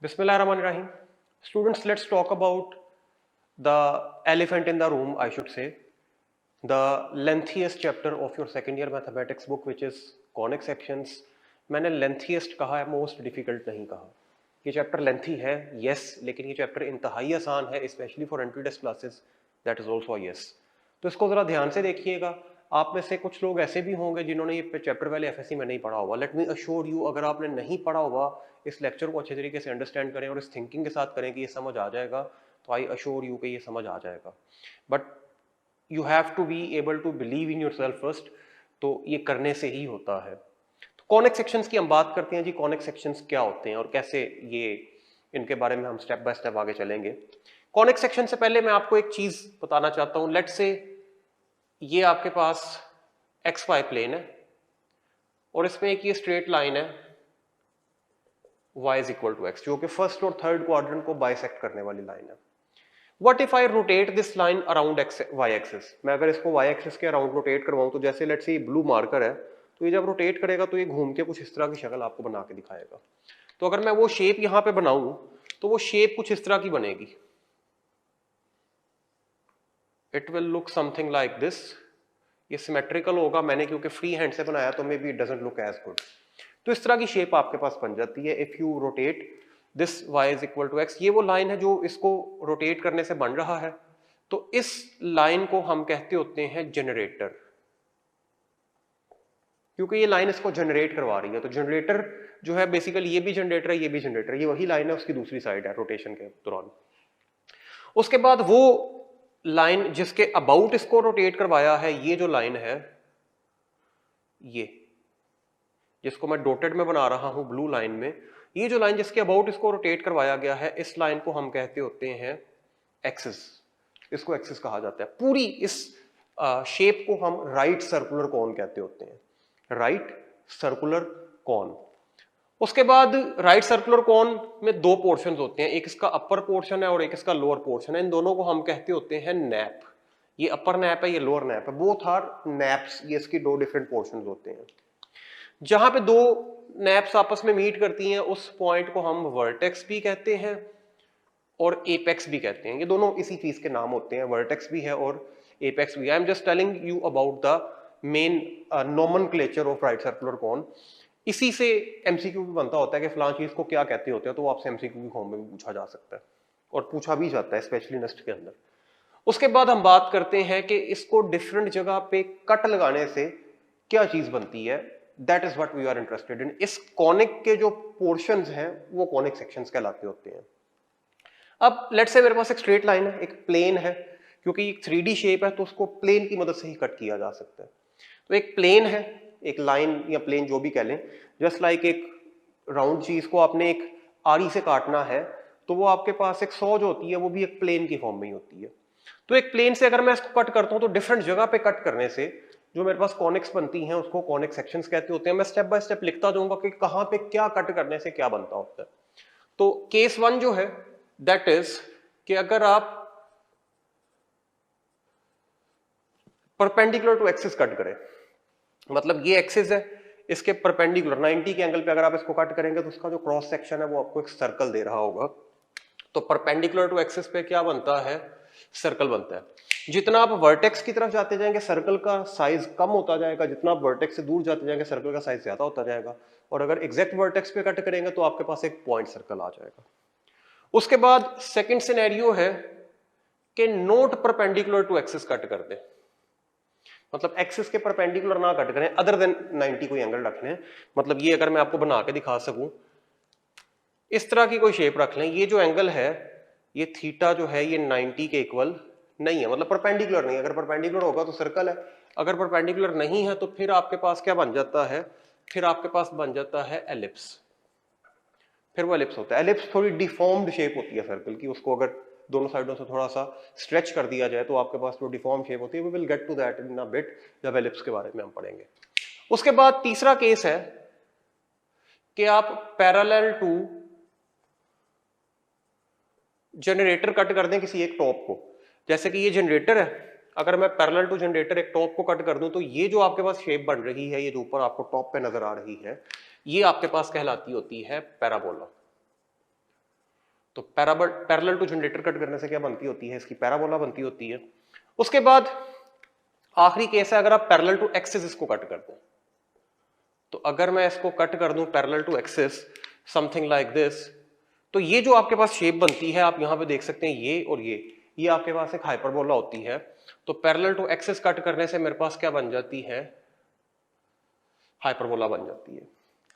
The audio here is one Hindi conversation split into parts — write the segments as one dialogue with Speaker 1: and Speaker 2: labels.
Speaker 1: Bismillahirrahmanirrahim. Students, let's talk about the elephant in the room, I should say. The lengthiest chapter of your second year mathematics book, which is conic sections. मैंने lengthiest कहा है, most difficult नहीं कहा. ये चैप्टर लेंथी है, yes, लेकिन ये चैप्टर इंतहाई आसान है, specially for entry test classes. That is also yes. तो इसको जरा ध्यान से देखिएगा. आप में से कुछ लोग ऐसे भी होंगे जिन्होंने ये चैप्टर पहले एफएससी में नहीं पढ़ा होगा. लेट मी अश्योर यू, अगर आपने नहीं पढ़ा होगा, इस लेक्चर को अच्छे तरीके से अंडरस्टैंड करें और इस थिंकिंग के साथ करें कि ये समझ आ जाएगा, तो आई अश्योर यू कि ये समझ आ जाएगा. But you have to be able to believe in yourself first. तो ये करने से ही होता है. तो कॉनिक सेक्शंस की हम बात करते हैं जी. कॉनिक सेक्शंस क्या होते हैं और कैसे ये, इनके बारे में हम स्टेप बाय स्टेप आगे चलेंगे. कॉनिक सेक्शन से पहले मैं आपको एक चीज बताना चाहता हूं. लेट्स से ये आपके पास एक्स वाई प्लेन है और इसमें एक ये स्ट्रेट लाइन है y is equal to x, जो कि फर्स्ट और थर्ड क्वाड्रेंट को बाइसेक्ट करने वाली लाइन है. What if I rotate this line around y axis. मैं अगर इसको y एक्सिस के अराउंड रोटेट करवाऊं, तो जैसे लेट्स से ये ब्लू मार्कर है, तो ये जब रोटेट करेगा तो ये घूम के कुछ इस तरह की शक्ल आपको बना के दिखाएगा. तो अगर मैं वो शेप यहां पे बनाऊं, तो वो शेप कुछ इस तरह की बनेगी. It will look something like this. ये सिमेट्रिकल होगा. मैंने क्योंकि फ्री हैंड से बनाया तो maybe it doesn't look as good. तो इस तरह की शेप आपके पास बन जाती है if you rotate this y is equal to x. ये वो लाइन है जो इसको रोटेट करने से बन रहा है. तो इस लाइन को हम कहते होते हैं जनरेटर, क्योंकि ये लाइन इसको जनरेट करवा रही है. तो जनरेटर जो है बेसिकली ये भी जनरेटर है, ये भी जनरेटर, ये वही लाइन है, उसकी दूसरी साइड है रोटेशन के दौरान. उसके बाद वो लाइन जिसके अबाउट इसको रोटेट करवाया है, ये जो लाइन है, ये जिसको मैं डॉटेड में बना रहा हूं ब्लू लाइन में, ये जो लाइन जिसके अबाउट इसको रोटेट करवाया गया है, इस लाइन को हम कहते होते हैं एक्सिस. इसको एक्सिस कहा जाता है. पूरी इस शेप को हम राइट सर्कुलर कोन कहते होते हैं. Right circular cone. उसके बाद राइट सर्कुलर कोन में दो पोर्शन होते हैं. एक इसका अपर पोर्शन है और एक इसका लोअर पोर्शन है. इन दोनों को हम कहते होते हैं नैप. ये अपर नैप है, ये लोअर नैप है. Both are nappes. ये इसकी दो डिफरेंट पोर्शन होते हैं. जहां पे दो नैप्स आपस में मीट करती हैं, उस पॉइंट को हम वर्टेक्स भी कहते हैं और एपेक्स भी कहते हैं. ये दोनों इसी चीज के नाम होते हैं. वर्टेक्स भी है और एपेक्स भी. I am just telling you about the main nomenclature of right circular cone. इसी से एमसीक्यू भी बनता होता है कि फलां चीज को क्या कहते होते हैं, तो वो आपसे एमसीक्यू की फॉर्म में भी पूछा जा सकता है और पूछा भी जाता है, स्पेशली नेस्ट के अंदर. उसके बाद हम बात करते हैं कि इसको डिफरेंट जगह पे कट लगाने से क्या चीज बनती है. That is what we are interested in. इस कॉनिक के जो पोर्शंस हैं वो कॉनिक सेक्शंस कहलाते होते हैं. अब लेट्स से मेरे पास एक स्ट्रेट लाइन है, एक प्लेन है. क्योंकि एक 3D शेप है तो उसको प्लेन की मदद से ही कट किया जा सकता है. तो एक प्लेन है, एक लाइन या प्लेन जो भी कह लें. जस्ट लाइक एक राउंड चीज को आपने एक आरी से काटना है, तो वो आपके पास एक सौ जो होती है वो भी एक प्लेन की फॉर्म में ही होती है. तो एक प्लेन से अगर मैं इसको कट करता हूं, तो डिफरेंट जगह पे कट करने से जो मेरे पास कॉनिक्स बनती हैं उसको कॉनिक सेक्शंस कहते होते हैं. मैं स्टेप बाय स्टेप लिखता जाऊंगा कि कहां पे क्या कट करने से क्या बनता होता है. तो केस 1 जो है दैट इज कि अगर आप परपेंडिकुलर टू एक्सिस कट करें, मतलब ये एक्सिस है, इसके परपेंडिकुलर 90 के एंगल पे अगर आप इसको कट करेंगे, तो उसका जो क्रॉस सेक्शन है वो आपको एक सर्कल दे रहा होगा. तो परपेंडिकुलर टू एक्सिस पे क्या बनता है, सर्कल बनता है. जितना आप वर्टेक्स की तरफ जाते जाएंगे सर्कल का साइज कम होता जाएगा, जितना आप वर्टेक्स से दूर जाते जाएंगे सर्कल का साइज ज्यादा होता जाएगा. और अगर एग्जैक्ट वर्टेक्स पे कट करेंगे तो आपके पास एक पॉइंट सर्कल आ जाएगा. उसके बाद सेकंड सिनेरियो है कि not perpendicular to axis cut कर दे, मतलब एक्सिस के परपेंडिकुलर ना कट करें, अदर देन 90 कोई एंगल रख लें. मतलब ये अगर मैं आपको बना के दिखा सकूं, इस तरह की कोई शेप रख लें. ये जो एंगल है, ये थीटा जो है, ये 90 के इक्वल नहीं है, मतलब परपेंडिकुलर नहीं है. अगर परपेंडिकुलर होगा तो सर्कल है, अगर परपेंडिकुलर नहीं है तो फिर आपके पास क्या बन जाता है, फिर आपके पास बन जाता है एलिप्स. फिर वो एलिप्स होता है. एलिप्स थोड़ी डिफॉर्म्ड शेप होती है सर्कल की. उसको अगर दोनों साइडों से थोड़ा सा स्ट्रेच कर दिया जाए तो आपके पास जो डिफॉर्म शेप होती है, we will get to that in a bit जब एलिप्स के बारे में हम पढ़ेंगे. उसके बाद तीसरा केस है कि आप पैरेलल टू जनरेटर कट कर दें किसी एक टॉप को. जैसे कि ये जनरेटर है, अगर मैं पैरेलल टू जनरेटर एक टॉप को कट कर दूं, तो ये जो आपके पास शेप बन रही है, ये जो ऊपर आपको टॉप पे नजर आ रही है, ये आपके पास कहलाती होती है पैराबोला. तो पैरेलल टू जनरेटर कट करने से क्या बनती होती है, इसकी पैराबोला बनती होती है। उसके बाद आखिरी केस है अगर आप पैरेलल टू एक्सिस इसको कट कर दो, तो अगर मैं इसको कट कर दूं parallel to axis something like this, तो ये जो आपके पास शेप बनती है आप यहां पे देख सकते हैं, ये और ये आपके पास एक हाइपरबोला होती है। तो पैरेलल टू एक्सिस कट करने से मेरे पास क्या बन जाती है, हाइपरबोला बन जाती है।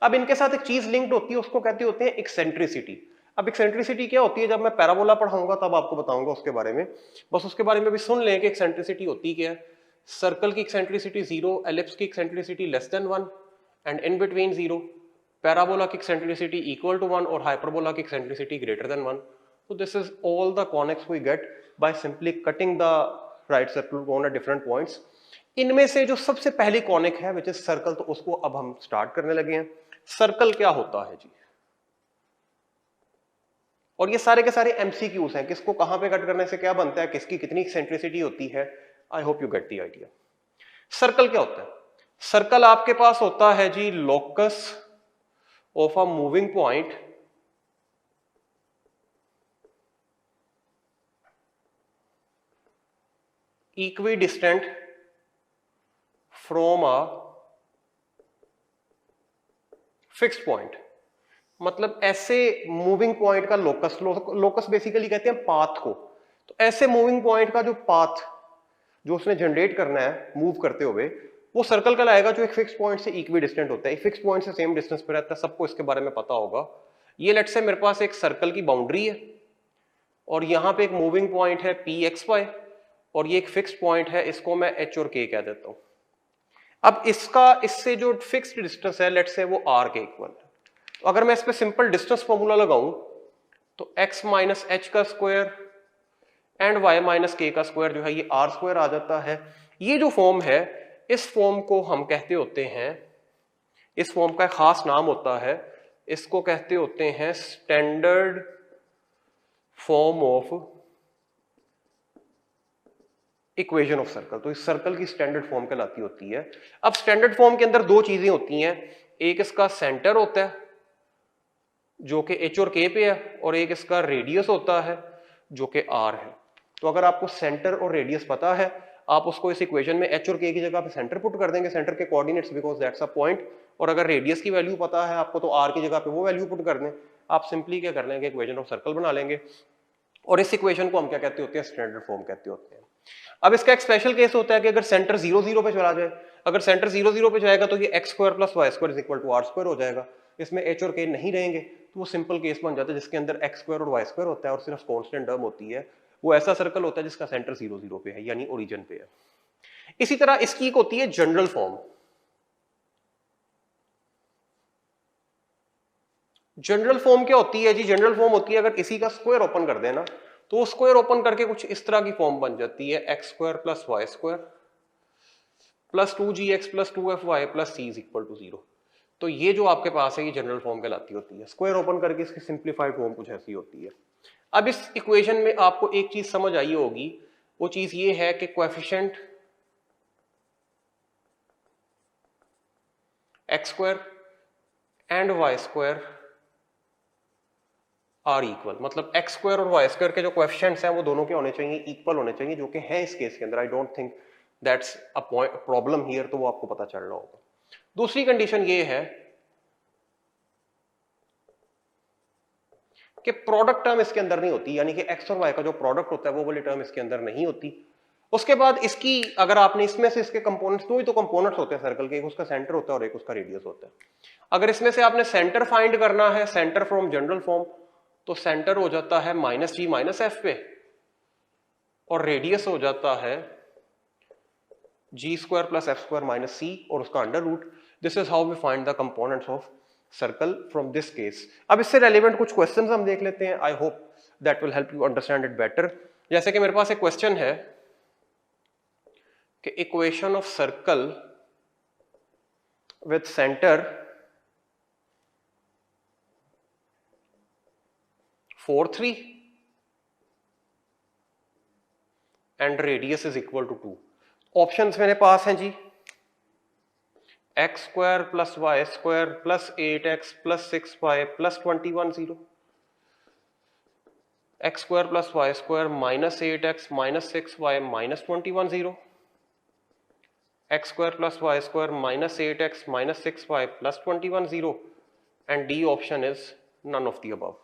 Speaker 1: अब इनके साथ एक चीज लिंक्ड होती है, उसको कहते होते हैं एक्सेंट्रिसिटी। अब एक्सेंट्रिसिटी क्या होती है, जब मैं पैराबोला पढ़ाऊंगा तब आपको बताऊंगा उसके बारे में, बस उसके बारे में भी सुन लें कि एक्सेंट्रिसिटी होती क्या है। सर्कल की एक्सेंट्रिसिटी 0, एलिप्स की eccentricity less than 1 and in between 0, parabola की एक्सेंट्रिसिटी इक्वल टू 1 और हाइपरबोला की eccentricity greater than 1। So this is all the conics we get by simply cutting the right circle cone at different points. इनमें से जो सबसे पहली कॉनिक है विच इज सर्कल, तो उसको अब हम स्टार्ट करने लगे हैं। सर्कल क्या होता है जी, और ये सारे के सारे एमसीक्यूज हैं, किसको कहां पे कट करने से क्या बनता है, किसकी कितनी एक्सेंट्रिसिटी होती है। I hope you get the idea. Circle क्या होता है, सर्कल आपके पास होता है जी locus of a moving point equidistant from a fixed point। मतलब ऐसे मूविंग पॉइंट का लोकस, लोकस बेसिकली कहते हैं पाथ को। तो ऐसे मूविंग पॉइंट का जो पाथ जो उसने जनरेट करना है मूव करते हुए, वो सर्कल कहलाएगा, जो एक फिक्स पॉइंट से इक्वी डिस्टेंट होता है, एक फिक्स पॉइंट से सेम डिस्टेंस पे रहता है। सबको इसके बारे में पता होगा। ये लेट से मेरे पास एक सर्कल की बाउंड्री है और यहां पे एक मूविंग पॉइंट है पी एक्स वाई, और ये एक फिक्स्ड पॉइंट है, इसको मैं एच और के कह देता हूं। अब इसका इससे जो फिक्स्ड डिस्टेंस है लेट से वो आर के इक्वल है। तो अगर मैं इस पे सिंपल डिस्टेंस फॉर्मूला लगाऊं तो x माइनस एच का square and y minus k का स्क्वायर जो है ये आर स्क्वायर आ जाता है। ये जो फॉर्म है, इस फॉर्म को हम कहते होते हैं, इस फॉर्म का खास नाम होता है, इसको कहते होते हैं standard form of equation of circle. तो इस सर्कल की स्टैंडर्ड फॉर्म कहलाती होती है। अब स्टैंडर्ड फॉर्म के अंदर दो चीजें होती हैं, एक इसका सेंटर होता है जो कि एच और के पे है, और एक इसका रेडियस होता है जो कि आर है। तो अगर आपको सेंटर और रेडियस पता है, आप उसको इस इक्वेशन में एच और के की जगह पे सेंटर पुट कर देंगे, सेंटर के coordinates, because that's a point. और अगर रेडियस की वैल्यू पता है आपको, तो आर की जगह पे वो वैल्यू पुट कर दें। आप सिंपली क्या कर लेंगे, इक्वेशन ऑफ सर्कल बना लेंगे, और इस इक्वेशन को हम क्या कहते होते हैं, स्टैंडर्ड फॉर्म कहते होते हैं। अब इसका एक स्पेशल केस होता है कि अगर सेंटर 0 0 पे चला जाए, अगर सेंटर 0 0 पे जाएगा तो ये x square plus y square is equal to r square हो जाएगा। इसमें एच और के नहीं रहेंगे, तो वो सिंपल केस बन जाता है जिसके अंदर एक्स स्क्वायर और वाई स्क्वायर होता है और सिर्फ कांस्टेंट टर्म होती है। वो ऐसा सर्कल होता है जिसका सेंटर 0 0 पे है, यानी ओरिजिन पे है। इसी तरह इसकी एक होती है जनरल फॉर्म। जनरल फॉर्म क्या होती है जी, जनरल फॉर्म होती है अगर इसी का स्क्वायर ओपन कर देना, तो वो स्क्वायर ओपन करके कुछ इस तरह की फॉर्म बन जाती है, x square plus y square plus 2gx plus 2fy plus c is equal to 0। तो ये जो आपके पास है ये जनरल फॉर्म कहलाती होती है। स्क्वायर ओपन करके इसकी सिंप्लीफाइड फॉर्म कुछ ऐसी होती है। अब इस इक्वेशन में आपको एक चीज समझ आई होगी, वो चीज ये है कि coefficient x square and y square are equal, मतलब एक्स स्क्वायर और वाई स्क्वायर के जो कोएफिशिएंट्स हैं वो दोनों के होने चाहिए, इक्वल होने चाहिए, जो कि है इस केस के अंदर। I don't think that's a problem here, तो वो आपको पता चल रहा होगा। दूसरी कंडीशन ये है कि प्रोडक्ट टर्म इसके अंदर नहीं होती, यानी कि एक्स और वाई का जो प्रोडक्ट होता है वो वाली टर्म इसके अंदर नहीं होती। उसके बाद इसकी अगर आपने इसमें से इसके कंपोनेंट्स, दो ही तो कंपोनेंट्स होते हैं सर्कल के, एक उसका सेंटर होता है और एक उसका रेडियस होता है। अगर इसमें से आपने सेंटर फाइंड करना है, सेंटर फ्रॉम जनरल फॉर्म, तो सेंटर हो जाता है माइनस जी माइनस एफ पे, और रेडियस हो जाता है g square plus f square minus c और उसका under root. This is how we find the components of circle from this case. अब इससे रेलिवेंट कुछ क्वेश्चंस हम देख लेते हैं, I hope that will help you understand it better. जैसे कि मेरे पास एक क्वेश्चन है कि equation of circle with centre 4 3 and radius is equal to 2। Options मेरे पास हैं जी, x square plus y square plus 8x plus 6y plus 21 0, x square plus y square minus 8x minus 6y minus 21 0, x square plus y square minus 8x minus 6y plus 21 0, and D option is none of the above.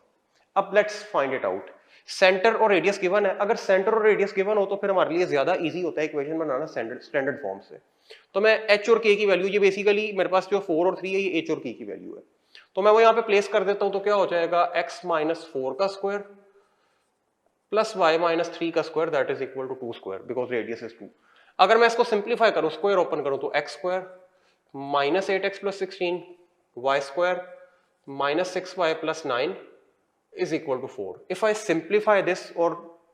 Speaker 1: अब let's find it out. Centre और रेडियस गिवन है, अगर सेंटर और रेडियस गिवन हो तो फिर हमारे लिए ज्यादा इजी होता है इक्वेशन बनाना स्टैंडर्ड फॉर्म से। तो मैं h और k की वैल्यू, ये बेसिकली मेरे पास जो 4 और 3 है ये h और k की वैल्यू है, तो मैं वो यहाँ पे प्लेस कर देता हूँ। तो क्या हो जाएगा x माइनस 4 का स्क्वायर प्लस y माइनस 3 का square that is equal to 2 square because radius is 2। अगर मैं इसको सिंप्लीफाई करूँ, स्क्वायर ओपन करूँ, तो x square minus 8x plus 16 y square minus 6y plus 9 is equal to 4. If I simplify this, or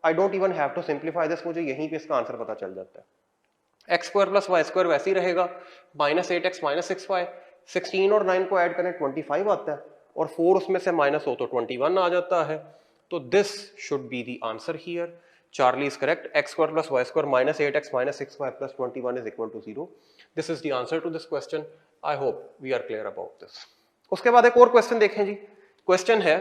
Speaker 1: I don't even have to simplify this, मुझे यहीं पे इसका आंसर पता चल जाता है। x square plus y square वैसे ही रहेगा, माइनस 8x माइनस 6y, 16 और 9 को ऐड करें 25 आता है, और 4 उसमें से माइनस हो तो 21 आ जाता है। तो this should be the answer here. Charlie is correct. X square plus y square minus 8x minus 6y plus 21 is equal to 0. This is the answer to this question. I hope we are clear about this. उसके बाद एक और क्वेश्चन देखें जी। क्वेश्चन है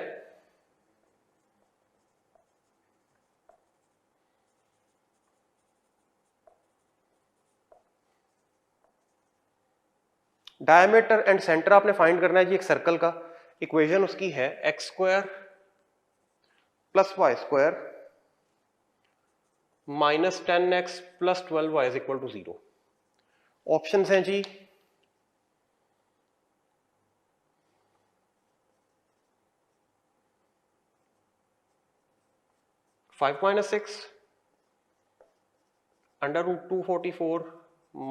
Speaker 1: डायमीटर एंड सेंटर आपने फाइंड करना है जी एक सर्कल का। इक्वेशन उसकी है x square plus y square minus 10x plus 12y is equal to 0। Options हैं जी 5 minus 6 under root 244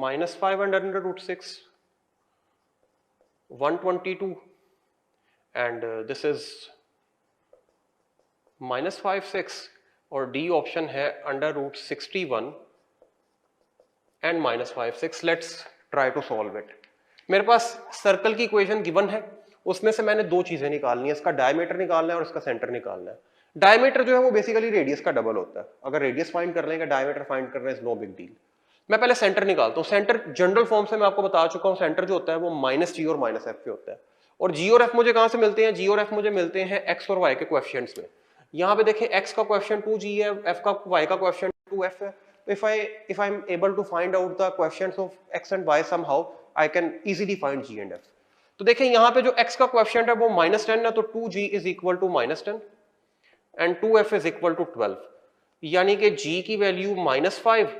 Speaker 1: minus 5 under root 6 122 and this is minus 5 6 और D ऑप्शन है under root 61 and minus 5 6। Let's try to solve it। मेरे पास सर्कल की इक्वेशन गिवन है, उसमें से मैंने दो चीजें निकालनी है, इसका डायमीटर निकालना है और इसका सेंटर निकालना है। डायमीटर जो है वो बेसिकली रेडियस का डबल होता है, अगर रेडियस फाइंड कर लेंगे डायमीटर फाइंड करना इज नो बिग डील। मैं पहले सेंटर निकालता हूँ। सेंटर जनरल फॉर्म से मैं आपको बता चुका हूँ, सेंटर जो होता है वो माइनस जी और माइनस एफ पे होता है। और जी और एफ मुझे कहां से मिलते हैं? जी और एफ मुझे मिलते हैं एक्स और वाई के कोएफिशिएंट्स में। यहाँ पे देखें एक्स का कोएफिशिएंट 2g है, एफ का वाई का कोएफिशिएंट 2f है। तो if I am able to find out the coefficients of x and y somehow, I can easily find g and f। तो देखें यहाँ पे जो x का कोएफिशिएंट है वो -10 है, तो 2g is equal to -10 and 2f is equal to 12, यानी कि g की वैल्यू -5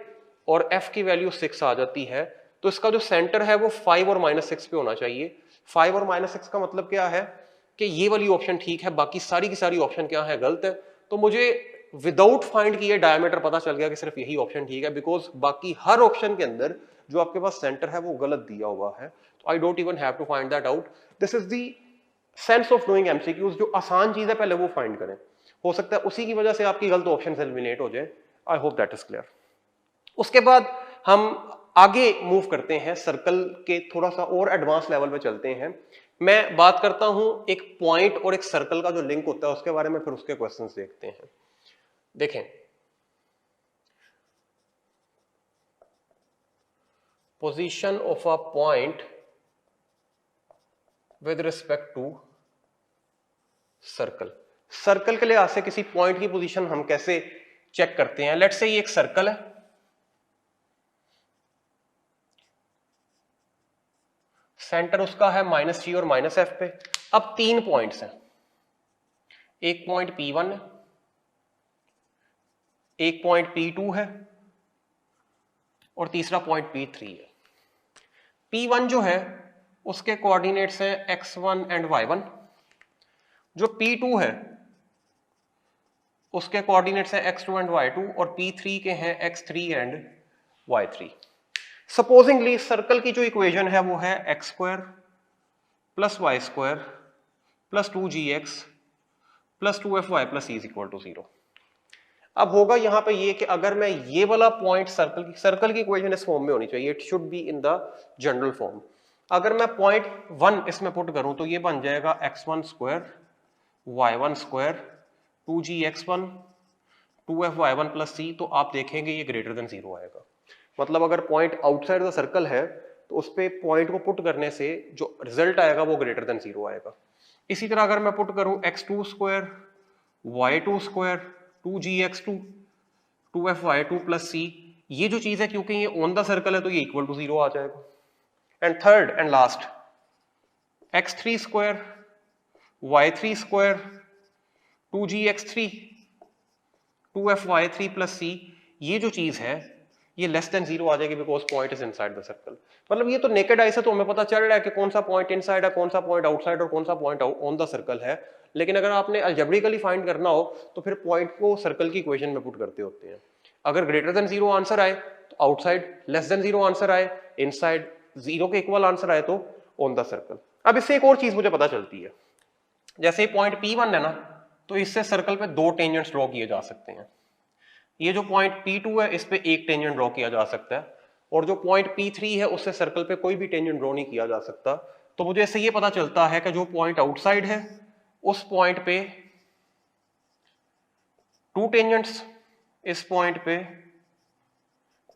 Speaker 1: और f की वैल्यू 6 आ जाती है। तो इसका जो सेंटर है वो 5 और -6 पे होना चाहिए। 5 और -6 का मतलब क्या है कि ये वाली ऑप्शन ठीक है, बाकी सारी की सारी ऑप्शन क्या है? गलत है। तो मुझे विदाउट फाइंड किए डायमीटर पता चल गया कि सिर्फ यही ऑप्शन ठीक है, बिकॉज बाकी हर ऑप्शन के अंदर जो आपके पास सेंटर है वो गलत दिया हुआ है। तो I don't even have to find that out. This is the sense of doing MCQs. जो आसान चीज है पहले वो फाइंड करें, हो सकता है उसी की वजह से आपकी गलत ऑप्शन एलिमिनेट हो जाए। आई होप दैट इज क्लियर। उसके बाद हम आगे मूव करते हैं, सर्कल के थोड़ा सा और एडवांस लेवल पे चलते हैं। मैं बात करता हूं एक पॉइंट और एक सर्कल का जो लिंक होता है उसके बारे में, फिर उसके क्वेश्चंस देखते हैं। देखें, position of a point with respect to circle. Circle के लिहाज से किसी पॉइंट की पोजीशन हम कैसे चेक करते हैं? लेट्स से ये एक सर्कल है, सेंटर उसका है -g और -f पे। अब 3 पॉइंट्स हैं, एक पॉइंट P1 है, एक पॉइंट P2 है और तीसरा पॉइंट P3 है। P1 जो है उसके कोऑर्डिनेट्स हैं x1 एंड y1, जो P2 है उसके कोऑर्डिनेट्स हैं x2 एंड y2 और P3 के हैं x3 and y3। Supposedly circle की जो इक्वेशन है वो है x square plus y square plus 2gx plus 2fy plus e equal to 0। अब होगा यहां पे ये कि अगर मैं ये वाला पॉइंट सर्कल की इक्वेशन इस फॉर्म में होनी चाहिए, it should be in the general form. अगर मैं पॉइंट 1 इसमें पुट करूं तो ये बन जाएगा x1 square y1 square 2gx1 2fy1 plus c। तो आप देखेंगे ये ग्रेटर देन 0 आएगा। मतलब अगर पॉइंट आउटसाइड द सर्कल है तो उस पे पॉइंट को पुट करने से जो रिजल्ट आएगा वो ग्रेटर देन 0 आएगा। इसी तरह अगर मैं पुट करूं x2 square y2 square 2gx2 2fy2 plus c, ये जो चीज है क्योंकि ये ऑन द सर्कल है तो ये इक्वल टू 0 आ जाएगा। And third and last x3 square y3 square 2gx3 2fy3 plus c, ये जो चीज है ये लेस देन 0 आ जाएगी because point is inside the circle. मतलब ये तो नेकेड आई से तो हमें पता चल रहा है कि कौन सा पॉइंट इनसाइड है, कौन सा पॉइंट आउटसाइड और कौन सा पॉइंट ऑन द सर्कल है, लेकिन अगर आपने अलजेब्रिकली फाइंड करना हो तो फिर पॉइंट को सर्कल की इक्वेशन में पुट करते होते हैं। अगर ग्रेटर देन 0 आंसर आए तो आउटसाइड, लेस देन 0 आंसर आए इनसाइड, 0 के इक्वल आंसर आए तो ऑन द सर्कल। अब इससे एक और चीज मुझे पता चलती है, जैसे पॉइंट P1 है ना, तो इससे सर्कल पे 2 टेंजेंट्स ड्रॉ किए जा सकते हैं। ये जो पॉइंट P2 है इस पे एक टेंजेंट ड्रॉ किया जा सकता है, और जो पॉइंट P3 है उससे सर्कल पे कोई भी टेंजेंट ड्रॉ नहीं किया जा सकता। तो मुझे इससे ये पता चलता है कि जो पॉइंट आउटसाइड है उस पॉइंट पे 2 टेंजेंट्स, इस पॉइंट पे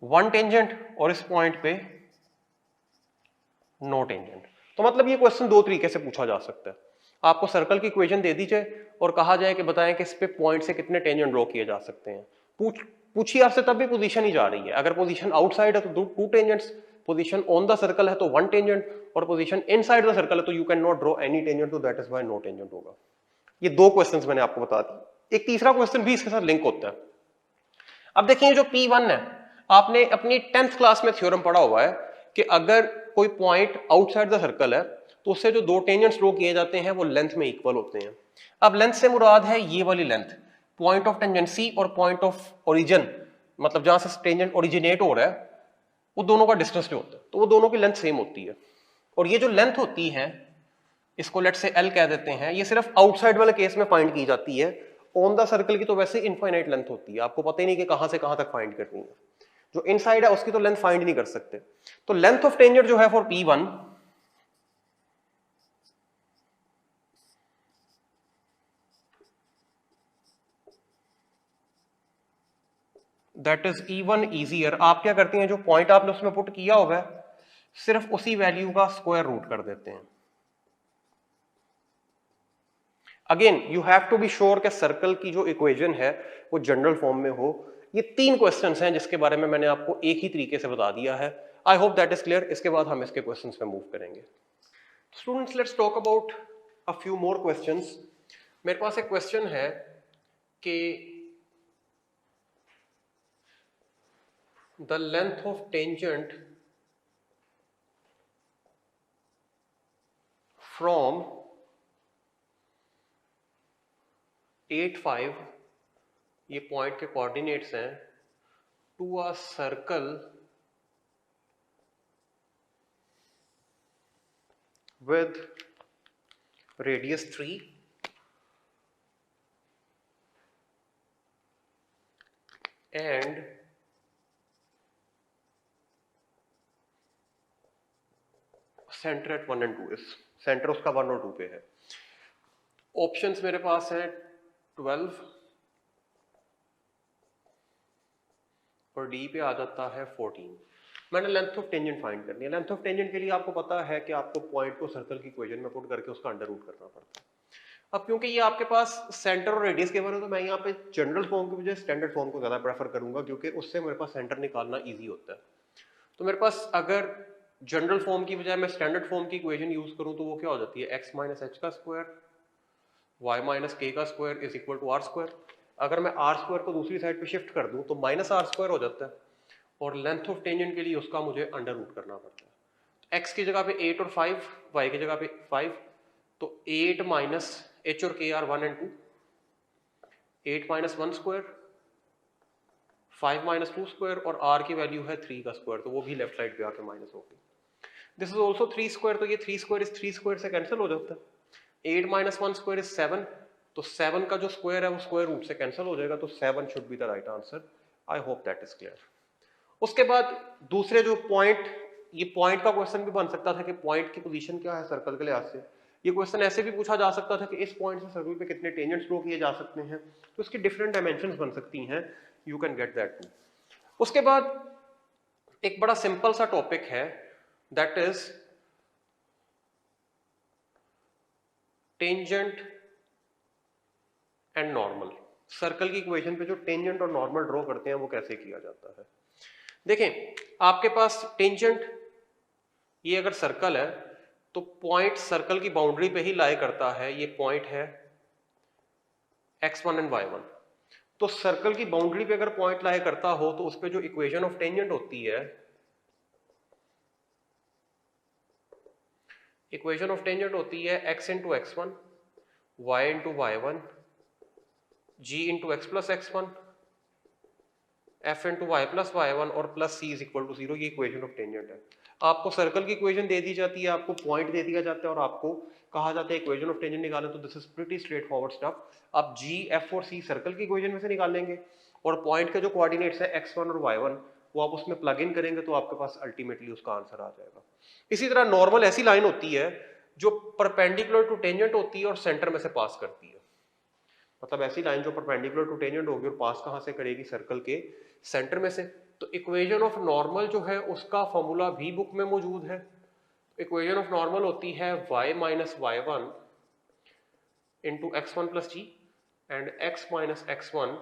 Speaker 1: 1 टेंजेंट और इस पॉइंट पे नो टेंजेंट। तो मतलब ये क्वेश्चन 2 तरीके से पूछा जा सकता है। आपको सर्कल की इक्वेशन दे दी जाए और कहा जाए कि बताएं कि इस पे पॉइंट से कितने टेंजेंट ड्रॉ किए जा सकते हैं। पूछिए आपसे तब भी पोजीशन ही जा रही है। अगर पोजीशन आउटसाइड है तो 2 tangents, position on the circle है तो 1 टेंजेंट, और पोजीशन इनसाइड द सर्कल है तो you can not draw any tangent, तो that is why no tangent होगा। ये 2 क्वेश्चंस मैंने आपको बता दी। एक तीसरा क्वेश्चन भी इसके साथ लिंक होता है। अब देखिए जो P1 है, आपने अपनी 10th क्लास में थ्योरम पढ़ा हुआ है कि अगर कोई पॉइंट आउटसाइड द सर्कल है तो उससे जो 2 टेंजेंट्स ड्रॉ किए जाते हैं वो लेंथ में इक्वल होते हैं। अब लेंथ से मुराद है ये वाली लेंथ, पॉइंट ऑफ टेंजेंसी और पॉइंट ऑफ ओरिजिन, मतलब जहां से टेंजेंट ओरिजिनेट हो रहा है वो दोनों का डिस्टेंस जो होता है, तो वो दोनों की लेंथ सेम होती है। और ये जो लेंथ होती है इसको लेट से L कह देते हैं, ये सिर्फ आउटसाइड वाले केस में फाइंड की जाती है। ऑन द सर्कल की तो वैसे इनफाइनाइट लेंथ होती है, आपको पता ही नहीं कि कहां से कहां तक फाइंड करनी है। जो इनसाइड है उसकी तो लेंथ फाइंड नहीं कर सकते। तो लेंथ ऑफ टेंजेंट जो है for P1 that is even easier. आप क्या करते हैं, जो पॉइंट आपने उसमें पुट किया होगा सिर्फ उसी वैल्यू का स्क्वायर रूट कर देते हैं। Again you have to be sure कि सर्कल की जो इक्वेशन है वो जनरल फॉर्म में हो। ये 3 क्वेश्चंस हैं जिसके बारे में मैंने आपको एक ही तरीके से बता दिया है। I hope that is clear. इसके बाद हम इसके क्वेश्चंस पे मूव करेंगे। Students let's talk about a few more questions. मेरे पास एक क्वेश्चन है कि the length of tangent from 8 5, ये पॉइंट के कोऑर्डिनेट्स हैं, to a circle with radius 3 and centre at 1 and 2 is, centre उसका 1 और 2 पे है। ऑप्शंस मेरे पास है 12 और डी पे आ जाता है 14। मैंने लेंथ ऑफ टेंजेंट फाइंड करनी है। लेंथ ऑफ टेंजेंट के लिए आपको पता है कि आपको पॉइंट को सर्कल की इक्वेशन में पुट करके उसका अंडर रूट करना पड़ता है। अब क्योंकि ये आपके पास सेंटर और रेडियस के बारे में, तो मैं यहाँ पे जनरल फॉर्म की बजाय स्टैंडर्ड फॉर्म को ज्यादा प्रेफर करूंगा क्योंकि उससे मेरे पास सेंटर निकालना ईजी होता है। तो मेरे पास अगर जनरल फॉर्म की बजाय मैं स्टैंडर्ड फॉर्म की इक्वेशन यूज करूं तो वो क्या हो जाती है, x माइनस एच का स्क्वायर y माइनस के का square is equal to r square. अगर मैं आर स्क्वायर को दूसरी साइड पे शिफ्ट कर दूं तो माइनस आर स्क्वायर हो जाता है, और लेंथ ऑफ टेंजेंट के लिए उसका मुझे अंडर रूट करना पड़ता है। x की जगह पे 8 और 5, y की जगह पे 5, तो 8 माइनस h और k are 1 and 2, 8 minus 1 square, 5 minus 2 square, और r की वैल्यू है 3 का स्क्वायर, तो वो भी लेफ्ट साइड पे आके माइनस होगी। दिस इज ऑल्सो 3 स्क्वायर, तो ये 3 स्क्वायर इस 3 स्क्वायर से कैंसिल हो जाता है। 8 माइनस 1 स्क्वायर इज 7, तो 7 का जो स्क्वायर है वो स्क्वायर रूट से कैंसिल हो जाएगा, तो 7 should be the right answer. I hope that is clear. उसके बाद दूसरे जो पॉइंट, ये पॉइंट का क्वेश्चन भी बन सकता था कि पॉइंट की पोजीशन क्या है सर्कल के लिहाज से। ये क्वेश्चन ऐसे भी पूछा जा सकता था कि इस पॉइंट से सर्कल पे कितने टेंजेंट्स ड्रॉ किए जा सकते हैं, तो इसकी डिफरेंट डायमेंशंस बन सकती हैं। You can get that too. उसके बाद एक बड़ा सिंपल सा टॉपिक है, that is tangent and normal. Circle की इक्वेशन पे जो टेंजेंट और नॉर्मल ड्रॉ करते हैं वो कैसे किया जाता है। देखें आपके पास टेंजेंट, ये अगर सर्कल है तो पॉइंट सर्कल की बाउंड्री पे ही लाई करता है, ये पॉइंट है x1 एंड y1। तो सर्कल की बाउंड्री पे अगर पॉइंट लाई करता हो तो उस पे जो इक्वेशन ऑफ टेंजेंट होती है, इक्वेशन ऑफ टेंजेंट होती है x into x1, y into y1, g into x plus x1, f into y plus y1 और plus c is equal to 0। ये इक्वेशन ऑफ टेंजेंट है। आपको सर्कल की इक्वेशन दे दी जाती है, आपको पॉइंट दे दिया जाता है और आपको कहा जाता है इक्वेशन ऑफ टेंजेंट निकालें। तो this is pretty straight forward stuff. आप g, f और c सर्कल की इक्वेशन में से निकालेंगे और पॉइंट के जो कोऑर्डिनेट्स है x1 और y1 वो आप उसमें प्लग इन करेंगे तो आपके पास अल्टीमेटली उसका आंसर आ जाएगा। इसी तरह नॉर्मल ऐसी लाइन होती है जो परपेंडिकुलर टू टेंजेंट होती है और सेंटर में से पास करती है। मतलब ऐसी लाइन जो परपेंडिकुलर टू टेंजेंट होगी और पास कहां से करेगी, सर्कल के सेंटर में से। तो इक्वेशन ऑफ नॉर्मल जो है उसका फॉर्मूला भी बुक में मौजूद है। इक्वेशन ऑफ नॉर्मल होती है y minus y1 into x1 plus g and x minus x1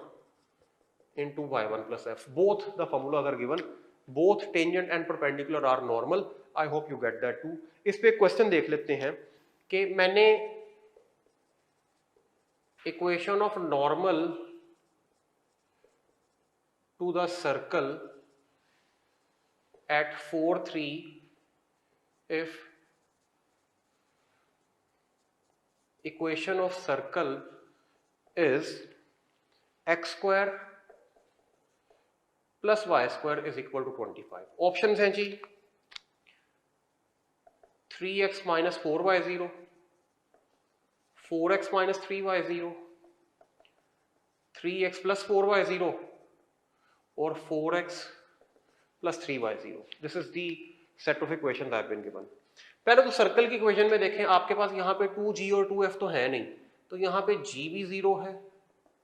Speaker 1: into y1 plus f। Both the formula अगर given, both tangent and perpendicular are normal. I hope you get that too. इस पे क्वेश्चन देख लेते हैं कि मैंने equation of normal to the circle at 4, 3 if equation of circle is x square plus y square is equal to 25। Options हैं जी 3x minus 4y0, 4x minus 3y0, 3x plus 4y0 और 4x plus 3y0। This is the set of equation that been given. पहले तो सर्कल की इक्वेशन में देखें, आपके पास यहाँ पे 2g और 2f तो है नहीं, तो यहाँ पे g भी 0 है,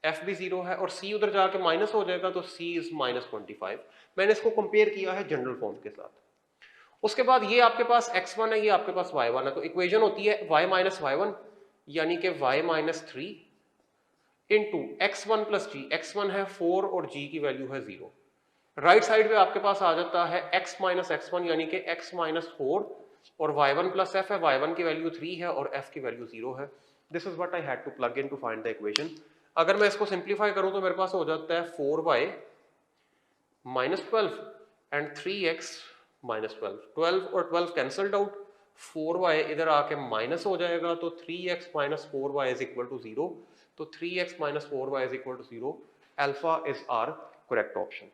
Speaker 1: f भी 0 है और c उधर जाके माइनस हो जाएगा तो c इज माइनस 25। मैंने इसको कंपेयर किया है जनरल फॉर्म के साथ। उसके बाद ये आपके पास x1 है, ये आपके पास y1 है, तो इक्वेशन होती है y माइनस y1 यानी कि y minus 3 into x1 plus g. x1 है 4 और g की वैल्यू है 0। राइट साइड पे आपके पास आ जाता है x माइनस x1 यानी कि x माइनस 4 और y1 प्लस f है, y1 की वैल्यू 3 है और f की वैल्यू 0 है। This is what I had to plug in to find the equation. अगर मैं इसको सिंप्लीफाई करूं तो मेरे पास हो जाता है 4y minus 12 and 3x minus 12। 12 और 12 कैंसल्ड आउट, 4y इधर आके माइनस हो जाएगा तो 3x minus 4y is equal to 0। तो 3x minus 4y is equal to 0. Alpha is our correct option.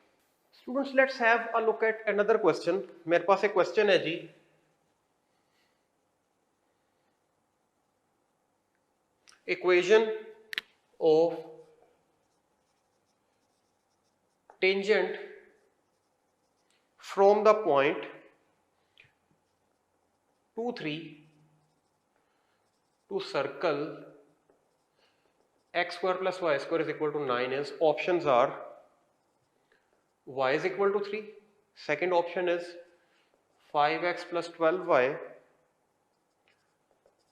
Speaker 1: Students, let's have a look at another question. मेरे पास एक question है जी। Equation of tangent from the point 2, 3 to circle x square plus y square is equal to 9 is, options are y is equal to 3, second option is 5x plus 12y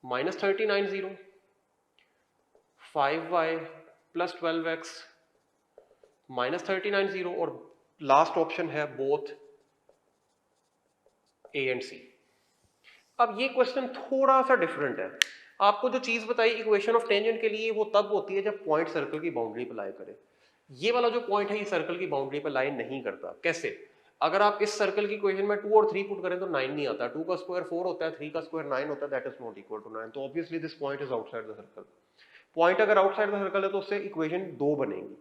Speaker 1: minus 39 0, 5y plus 12x minus 39 0 और लास्ट ऑप्शन है बोथ a एंड c। अब ये क्वेश्चन थोड़ा सा डिफरेंट है। आपको जो चीज बताई इक्वेशन ऑफ टेंजेंट के लिए वो तब होती है जब पॉइंट सर्कल की बाउंड्री पर लाई करे। ये वाला जो पॉइंट है ये सर्कल की बाउंड्री पर लाई नहीं करता। कैसे? अगर आप इस सर्कल की इक्वेशन में 2 और 3 पुट करें तो 9 नहीं आता। 2 का स्क्वायर 4 होता है, 3 का स्क्वायर 9 होता है, that is not equal to 9। तो obviously this point is outside the circle. Point अगर आउटसाइड द सर्कल है तो उससे इक्वेशन 2 बनेगी।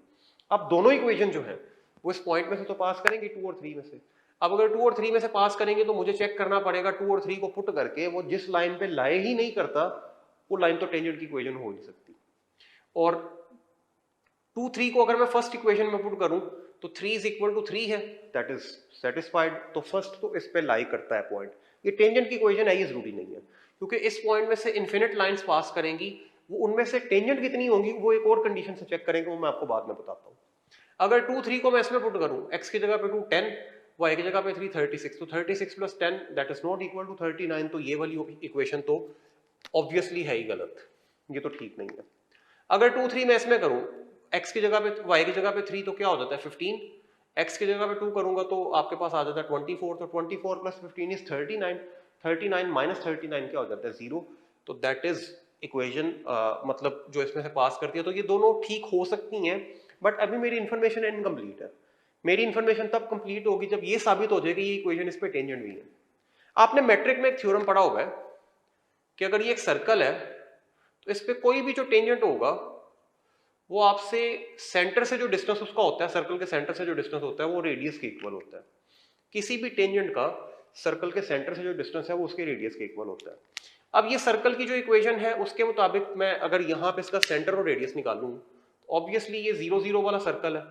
Speaker 1: अब दोनों इक्वेशन जो है वो इस पॉइंट में से तो पास करेंगे 2 और 3 में से। अब अगर 2 और 3 में से पास करेंगे तो मुझे चेक करना पड़ेगा 2 और 3 को पुट करके वो जिस लाइन पे लाए ही नहीं करता वो लाइन तो टेंजेंट की इक्वेशन हो नहीं सकती। और 2, 3 को अगर मैं फर्स्ट इक्वेशन में पुट करूं तो 3 इज इक्वल टू 3 है, दैट इज सेटिस्फाइड। तो फर्स्ट तो इस पे लाई करता है पॉइंट। ये टेंजेंट की इक्वेशन है, ये जरूरी नहीं है क्योंकि इस पॉइंट में से इन्फिनिट लाइंस पास करेंगी, वो उनमें से टेंजेंट कितनी होंगी वो एक और कंडीशन से चेक करेंगे, वो मैं आपको बाद में बताता हूं। अगर 2, 3 को मैं इसमें पुट करूं, x की जगह पे 2 10, y की जगह पे 3 36, तो 36 plus 10 that is not equal to 39। तो ये वाली इक्वेशन तो ऑब्वियसली है ही गलत, ये तो ठीक नहीं है। अगर 2, 3 मैं इसमें करूं, x की जगह पे y की जगह पे 3 तो क्या हो जाता है 15, x की जगह पे 2 करूंगा तो आपके पास आ जाता है 24, तो 24 प्लस 15 इज 39, 39 माइनस 39 क्या हो जाता है 0। तो दैट इज इक्वेशन मतलब जो इसमें से पास करती है। तो ये दोनों ठीक हो सकती हैं, बट अभी मेरी इन्फॉर्मेशन इनकम्प्लीट है। मेरी इन्फॉर्मेशन तब कंप्लीट होगी जब ये साबित हो जाएगी ये इक्वेशन इस पे टेंजेंट भी है। आपने मैट्रिक में एक थ्योरम पढ़ा होगा कि अगर ये एक सर्कल है तो इस पे कोई भी जो टेंजेंट होगा वो आपसे सेंटर से जो डिस्टेंस उसका होता है, सर्कल के सेंटर से जो डिस्टेंस होता है वो रेडियस के इक्वल होता है। किसी भी टेंजेंट का सर्कल के सेंटर से जो डिस्टेंस है वो उसके रेडियस के इक्वल होता है। अब ये सर्कल की जो इक्वेशन है उसके मुताबिक मैं अगर यहां पे इसका सेंटर और रेडियस निकालूं तो ऑब्वियसली ये 0 0 वाला सर्कल है,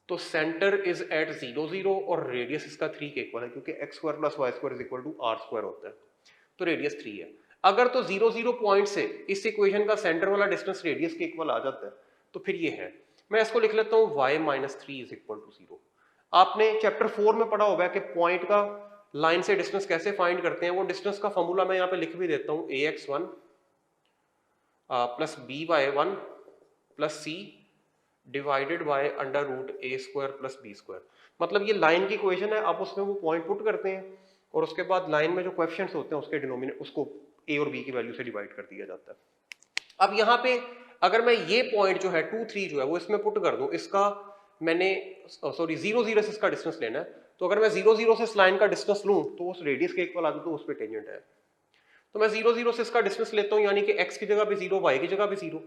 Speaker 1: तो सेंटर इज एट 0 0 और रेडियस इसका 3 के इक्वल है, क्योंकि x square plus y square is equal to r square होता है, तो रेडियस 3 है। अगर तो 0 0 पॉइंट से इस इक्वेशन का सेंटर वाला डिस्टेंस रेडियस के इक्वल आ जाता है तो फिर ये है। मैं इसको लिख लेता हूँ y minus 3 is equal to 0। आपने चैप्टर 4 में पढ़ा होगा कि पॉइंट का लाइन से डिस्टेंस कैसे फाइंड करते हैं। वो डिस्टेंस का फॉर्मूला मैं यहाँ पे लिख भी देता हूँ, ax1 plus by1 plus c divided by under root a square plus b square. मतलब ये लाइन की इक्वेशन है, आप उसमें वो पॉइंट पुट करते हैं और उसके बाद लाइन में जो कोएफिशिएंट्स होते हैं उसके डिनोमिनेटर उसको ए और बी की वैल्यू से डिवाइड कर दिया जाता है। अब यहाँ पे अगर मैं ये पॉइंट जो है 2 3 जो है वो इसमें पुट कर दूं, इसका मैंने सॉरी 0 0 से इसका डिस्टेंस लेना है, तो अगर मैं 0 0 से इस लाइन का डिस्टेंस लूं तो उस रेडियस के इक्वल आ जाए तो उस पे टेंजेंट है। तो मैं 0 0 से इसका डिस्टेंस लेता हूं, यानी कि x की जगह पे 0 y की जगह पे 0,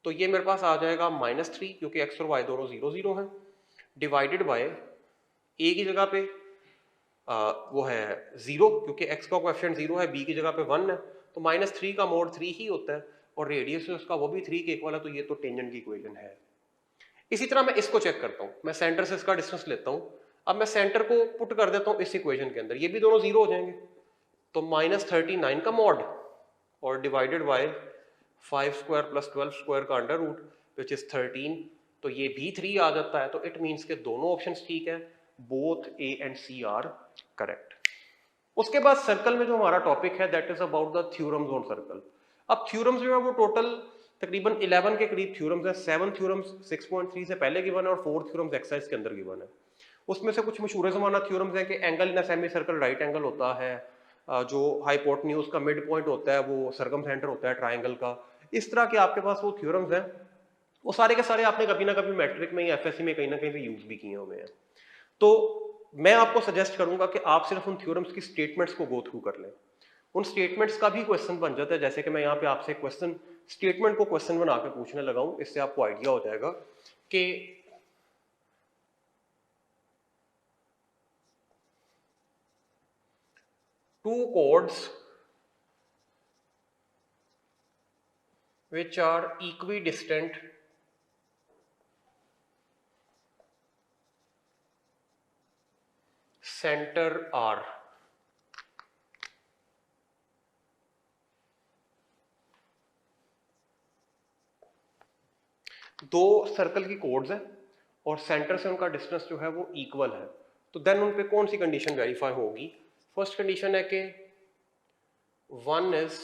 Speaker 1: तो ये मेरे पास आ जाएगा -3 क्योंकि x और y दोनों 0 0 हैं, डिवाइडेड बाय a की जगह पे वो है 0 क्योंकि x का कोएफिशिएंट 0 है, b की जगह पे 1 है, तो -3 का मोड 3 ही होता है और रेडियस है उसका वो भी 3 के इक्वल है, तो ये तो टेंजेंट की इक्वेशन है। इसी तरह मैं इसको चेक करता हूँ, मैं सेंटर से इसका डिस्टेंस लेता हूँ। अब मैं सेंटर को पुट कर देता हूँ इस इक्वेशन के अंदर, ये भी दोनों 0 हो जाएंगे, तो -39 का मॉड और divided by 5 square plus 12 square का अंडर रूट विच इज 13, तो ये भी 3 आ जाता है। तो इट मीन्स के दोनों ऑप्शंस ठीक है, both a and c are correct. उसके बाद सर्कल में जो हमारा टॉपिक है that is about the theorems on circle. अब थ्योरम्स जो है वो टोटल तकरीबन 11 के करीब थ्योरम्स है। 7 थ्योरम्स 6.3 से पहले गिवन है और 4 थ्योरम्स एक्सरसाइज के अंदर गिवन है। उसमें से कुछ मशहूर ज़माना थ्योरम्स है कि angle in a semi circle right angle होता है, जो हाइपोटेन्यूज का मिड पॉइंट होता है वो सरकमसेंटर होता है ट्राइंगल का। इस तरह के आपके पास वो थ्योरम्स हैं, वो सारे के सारे आपने कभी ना कभी मैट्रिक में या एफएससी में कहीं ना कहीं यूज भी किए हुए हैं। तो मैं आपको सजेस्ट करूंगा कि आप सिर्फ उन थ्योरम्स की स्टेटमेंट्स को गो थ्रू कर लें। उन स्टेटमेंट्स का भी क्वेश्चन बन जाता है, जैसे कि मैं यहाँ पे आपसे क्वेश्चन स्टेटमेंट को क्वेश्चन बना के पूछने लगा हूं, इससे आपको आइडिया हो जाएगा कि two chords which are equidistant center R। दो सर्कल की कोड्स हैं और सेंटर से उनका डिस्टेंस जो है वो इक्वल है, तो देन उन पे कौन सी कंडीशन वेरीफाई होगी। फर्स्ट कंडीशन है कि one is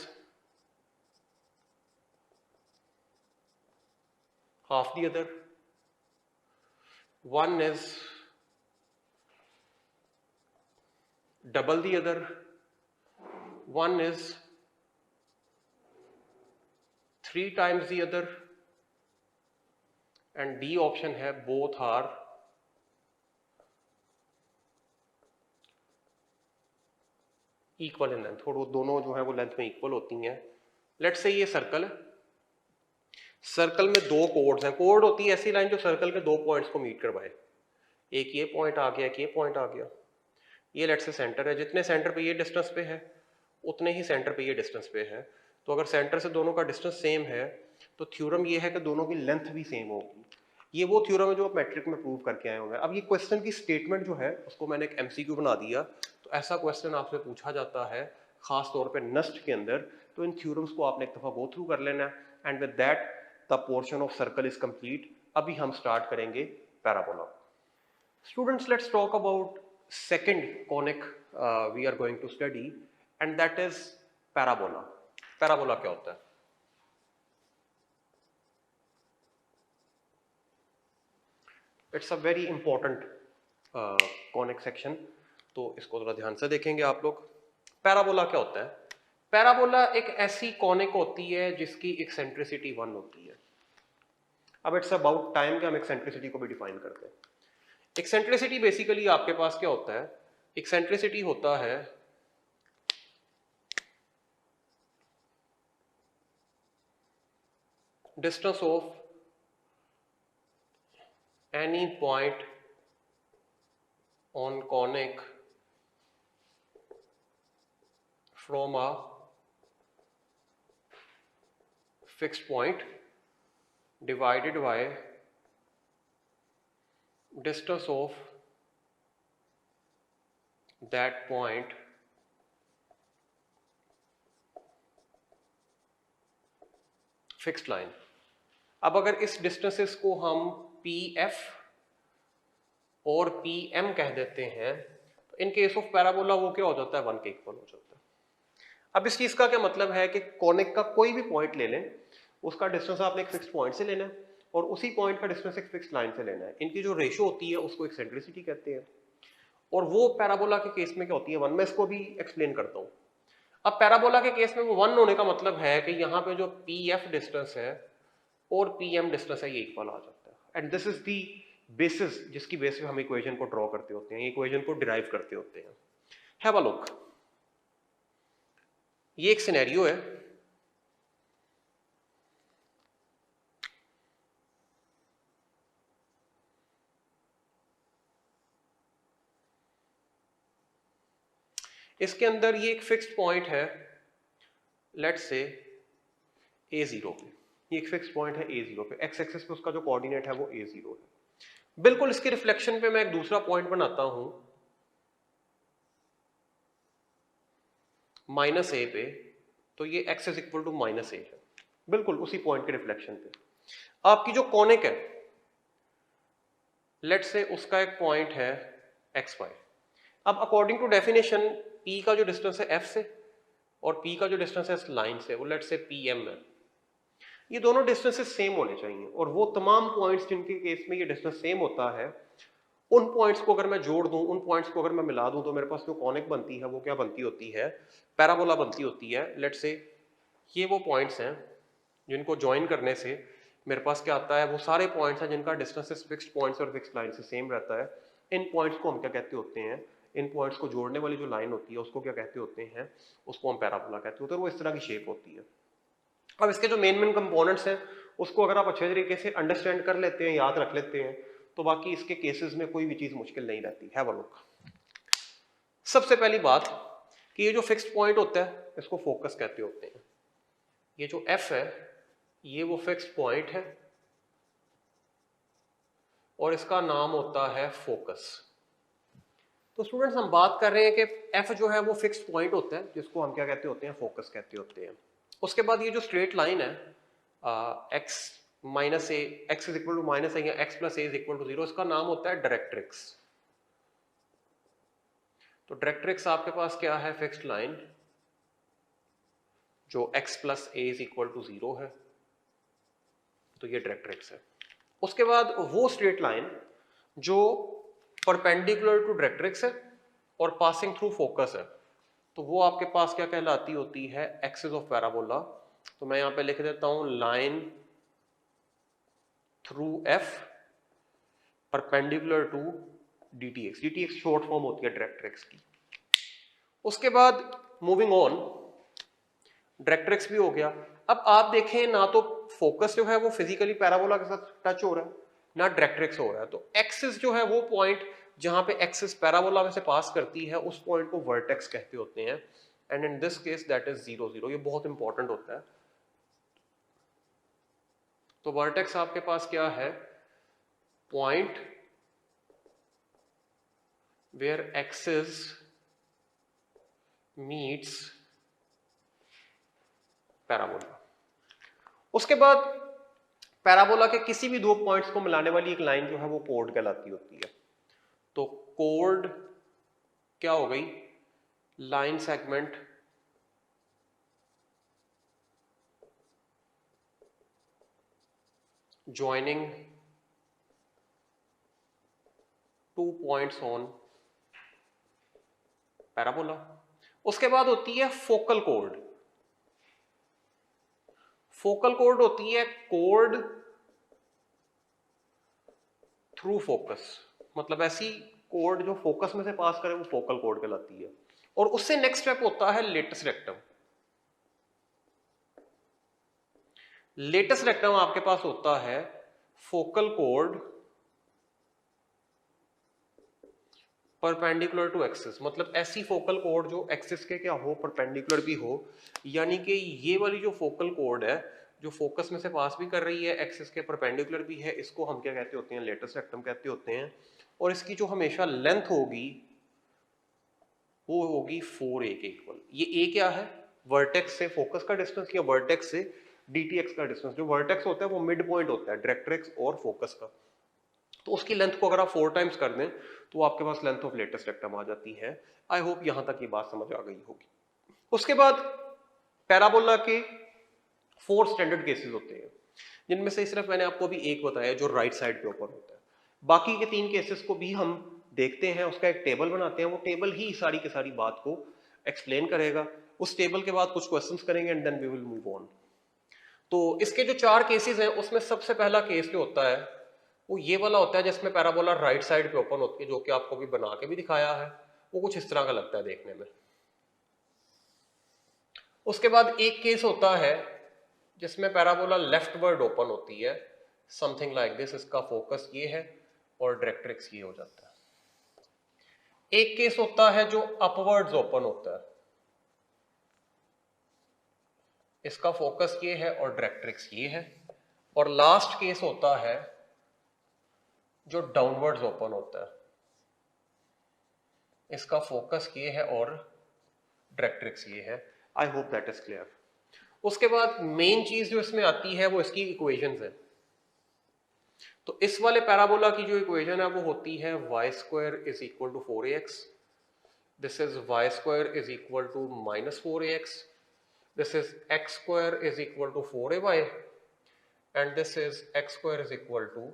Speaker 1: half the other, one is double the other, one is 3 times the other, and D option है both are equal in length, और वो दोनों जो है वो लेंथ में इक्वल होती हैं। लेट्स से ये सर्कल है, सर्कल में दो कोड्स हैं। कोड होती है ऐसी लाइन जो सर्कल के दो पॉइंट्स को मीट करवाए, एक ये पॉइंट आ गया, एक ये पॉइंट आ गया। ये लेट्स से सेंटर है, जितने सेंटर पे ये डिस्टेंस पे है उतने ही सेंटर पे ये डिस्टेंस पे है। तो अगर सेंटर से दोनों का डिस्टेंस सेम है तो थ्योरम ये है कि दोनों की लेंथ भी सेम होगी। ये वो थ्योरम है जो आप मैट्रिक में प्रूव करके आए होंगे। अब ये क्वेश्चन की स्टेटमेंट जो है उसको मैंने एक एमसीक्यू बना दिया, तो ऐसा क्वेश्चन आपसे पूछा जाता है खास तौर पे नस्ट के अंदर। तो इन थ्योरम्स को आपने एक दफा गो थ्रू कर लेना है and with that the portion of circle is complete. अभी हम स्टार्ट करेंगे parabola. Students, let's talk about second conic we are going to study and that is parabola. Parabola क्या होता है? It's a very important conic section, तो इसको थोड़ा ध्यान से देखेंगे आप लोग। पैराबोला क्या होता है? पैराबोला एक ऐसी कॉनिक होती है जिसकी एक्सेंट्रिसिटी 1 होती है। अब इट्स अबाउट टाइम कि हम एक्सेंट्रिसिटी को भी डिफाइन करते हैं। एक्सेंट्रिसिटी बेसिकली आपके पास क्या होता है? एक्सेंट्रिसिटी होता है distance of any point on conic from a fixed point divided by distance of that point fixed line। अब अगर इस डिस्टेंसेस को हम PF और PM कह देते हैं तो इन केस ऑफ पैराबोला वो क्या हो जाता है? 1 के इक्वल हो जाता है। अब इस चीज का क्या मतलब है कि कॉनिक का कोई भी पॉइंट ले लें, उसका डिस्टेंस आपने एक फिक्स्ड पॉइंट से लेना है और उसी पॉइंट का डिस्टेंस एक फिक्स्ड लाइन से लेना है। इनकी जो रेशियो होती है उसको एक्सेंट्रिसिटी कहते हैं, और वो पैराबोला के केस में क्या होती है? 1। मैं इसको भी एक्सप्लेन करता हूँ। अब पैराबोला के केस में वो 1 होने का मतलब है कि यहाँ पे जो PF डिस्टेंस है और PM डिस्टेंस है ये इक्वल आ जाता है, and this is the basis जिसकी बेसिस हम इक्वेशन को ड्रॉ करते होते हैं, इक्वेशन को डिराइव करते होते हैं। हैव अ लुक, ये एक सिनेरियो है। इसके अंदर ये एक फिक्स्ड पॉइंट है, लेट्स से A0 पे। ये एक फिक्स्ड पॉइंट है A0 पे, एक्स एक्सिस पे उसका जो कोऑर्डिनेट है वो A0 है। बिल्कुल इसके रिफ्लेक्शन पे मैं एक दूसरा पॉइंट बनाता हूं -A पे, तो ये x is equal to -A है, बिल्कुल उसी पॉइंट के रिफ्लेक्शन पे। आपकी जो कॉनिक है लेट्स से उसका एक पॉइंट है XY। अब अकॉर्डिंग टू डेफिनेशन P का जो डिस्टेंस है F से और P का जो डिस्टेंस है इस लाइन से वो लेट्स से PM है। ये दोनों डिस्टेंसेस सेम होने चाहिए, और वो तमाम पॉइंट्स जिनके केस में ये डिस्टेंस सेम होता है उन पॉइंट्स को अगर मैं जोड़ दूं, उन पॉइंट्स को अगर मैं मिला दूं, तो मेरे पास जो कॉनिक बनती है वो क्या बनती होती है? पैराबोला बनती होती है। लेट्स से ये वो पॉइंट्स हैं जिनको ज्वाइन करने से मेरे पास क्या आता है? वो सारे पॉइंट्स हैं जिनका डिस्टेंस फिक्स्ड पॉइंट्स और फिक्स्ड लाइन से सेम रहता है। इन पॉइंट्स को हम क्या कहते होते हैं? इन पॉइंट्स को जोड़ने वाली जो लाइन होती है उसको क्या कहते होते हैं? उसको हम पैराबोला कहते होते हैं। वो इस तरह की शेप होती है। अब इसके जो मेन कंपोनेंट्स हैं उसको अगर आप अच्छे तरीके से अंडरस्टैंड कर लेते हैं, याद रख लेते हैं, तो बाकी इसके केसेस में कोई भी चीज मुश्किल नहीं रहती है। लुक, सबसे पहली बात कि ये जो फिक्स्ड पॉइंट होता है इसको फोकस कहते होते हैं। ये जो F है ये वो फिक्स्ड पॉइंट है और इसका नाम होता है फोकस। तो स्टूडेंट्स हम बात कर रहे हैं कि F जो है वो फिक्स्ड पॉइंट होता है जिसको हम क्या कहते होते हैं? फोकस कहते होते हैं। उसके बाद ये जो स्ट्रेट लाइन है x minus a, x is equal to minus a या x plus a is equal to 0, इसका नाम होता है डायरेक्ट्रिक्स। तो डायरेक्ट्रिक्स आपके पास क्या है? फिक्स्ड लाइन जो x plus a is equal to 0 है, तो ये डायरेक्ट्रिक्स है। उसके बाद वो स्ट्रेट लाइन जो परपेंडिकुलर टू डायरेक्ट्रिक्स है और पासिंग थ्रू फोकस है, तो वो आपके पास क्या कहलाती होती है? Axis of parabola. तो मैं यहां पे लिख देता हूं line through F perpendicular to DTX। DTX short form होती है डायरेक्ट्रिक्स की। उसके बाद मूविंग ऑन, डायरेक्ट्रिक्स भी हो गया। अब आप देखें ना तो फोकस जो है वो फिजिकली पैराबोला के साथ टच हो रहा है, ना डायरेक्ट्रिक्स हो रहा है। तो एक्सिस जो है वो पॉइंट जहां पे एक्सिस पैराबोला में से पास करती है उस पॉइंट को वर्टेक्स कहते होते हैं, and in this case that is 0 0। ये बहुत इंपॉर्टेंट होता है। तो वर्टेक्स आपके पास क्या है? Point where axis meets parabola. उसके बाद पैराबोला के किसी भी दो पॉइंट्स को मिलाने वाली एक लाइन जो है वो कोड कहलाती होती है। तो कोड क्या हो गई? Line segment joining 2 points on parabola. उसके बाद होती है फोकल कोर्ड। फोकल कोर्ड होती है कोर्ड थ्रू फोकस, मतलब ऐसी कोर्ड जो फोकस में से पास करे वो फोकल कोर्ड कहलाती है। और उससे नेक्स्ट स्टेप होता है लेटस रेक्टम। लेटस रेक्टम आपके पास होता है focal chord perpendicular to axis, मतलब ऐसी फोकल कोर्ड जो एक्सिस के क्या हो, परपेंडिकुलर भी हो, यानी कि ये वाली जो फोकल कोर्ड है जो फोकस में से पास भी कर रही है, एक्सिस के परपेंडिकुलर भी है, इसको हम क्या कहते होते हैं, लेटस रेक्टम कहते होते हैं। और इसकी जो हमेशा लेंथ होगी वो होगी 4a के इक्वल। ये a क्या है, वर्टेक्स से फोकस का डिस्टेंस या वर्टेक्स से dtx का डिस्टेंस। जो वर्टेक्स होता है वो मिड पॉइंट होता है डायरेक्ट्रिक्स और फोकस का, तो उसकी लेंथ को अगर आप 4 टाइम्स कर दें तो आपके पास लेंथ ऑफ लेटस रेक्टम आ जाती है। आई होप यहां तक ये बात समझ आ गई होगी। उसके बाद पैराबोला के 4 स्टैंडर्ड केसेस होते हैं, जिनमें से सिर्फ मैंने आपको अभी एक बताया जो राइट साइड के ऊपर होता है। बाकी के 3 केसेस को भी हम देखते हैं, उसका एक टेबल बनाते हैं, वो टेबल ही सारी की सारी बात को एक्सप्लेन करेगा। उस टेबल के बाद कुछ क्वेश्चंस करेंगे and then we will move on. तो इसके जो 4 केसेस हैं उसमें सबसे पहला केस जो होता है वो ये वाला होता है जिसमें पैराबोला राइट साइड पे ओपन होती है, जो कि आपको भी बना के भी दिखाया है। वो कुछ इस तरह का लगता है देखने में। उसके बाद एक केस होता है जिसमें पैराबोला लेफ्टवर्ड ओपन होती है, समथिंग लाइक दिस। इसका फोकस ये है और डायरेक्ट्रिक्स ये हो जाता है। एक केस होता है जो अपवर्ड्स ओपन होता है, इसका फोकस ये है और डायरेक्ट्रिक्स ये है। और लास्ट केस होता है जो डाउनवर्ड्स ओपन होता है, इसका फोकस ये है और डायरेक्ट्रिक्स ये है। I hope that is clear. उसके बाद मेन चीज जो इसमें आती है वो इसकी इक्वेशंस है। तो इस वाले पैराबोला की जो इक्वेशन है वो होती है y square is equal to 4ax, this is y square is equal to minus 4ax, this is x square is equal to 4ay and this is x square is equal to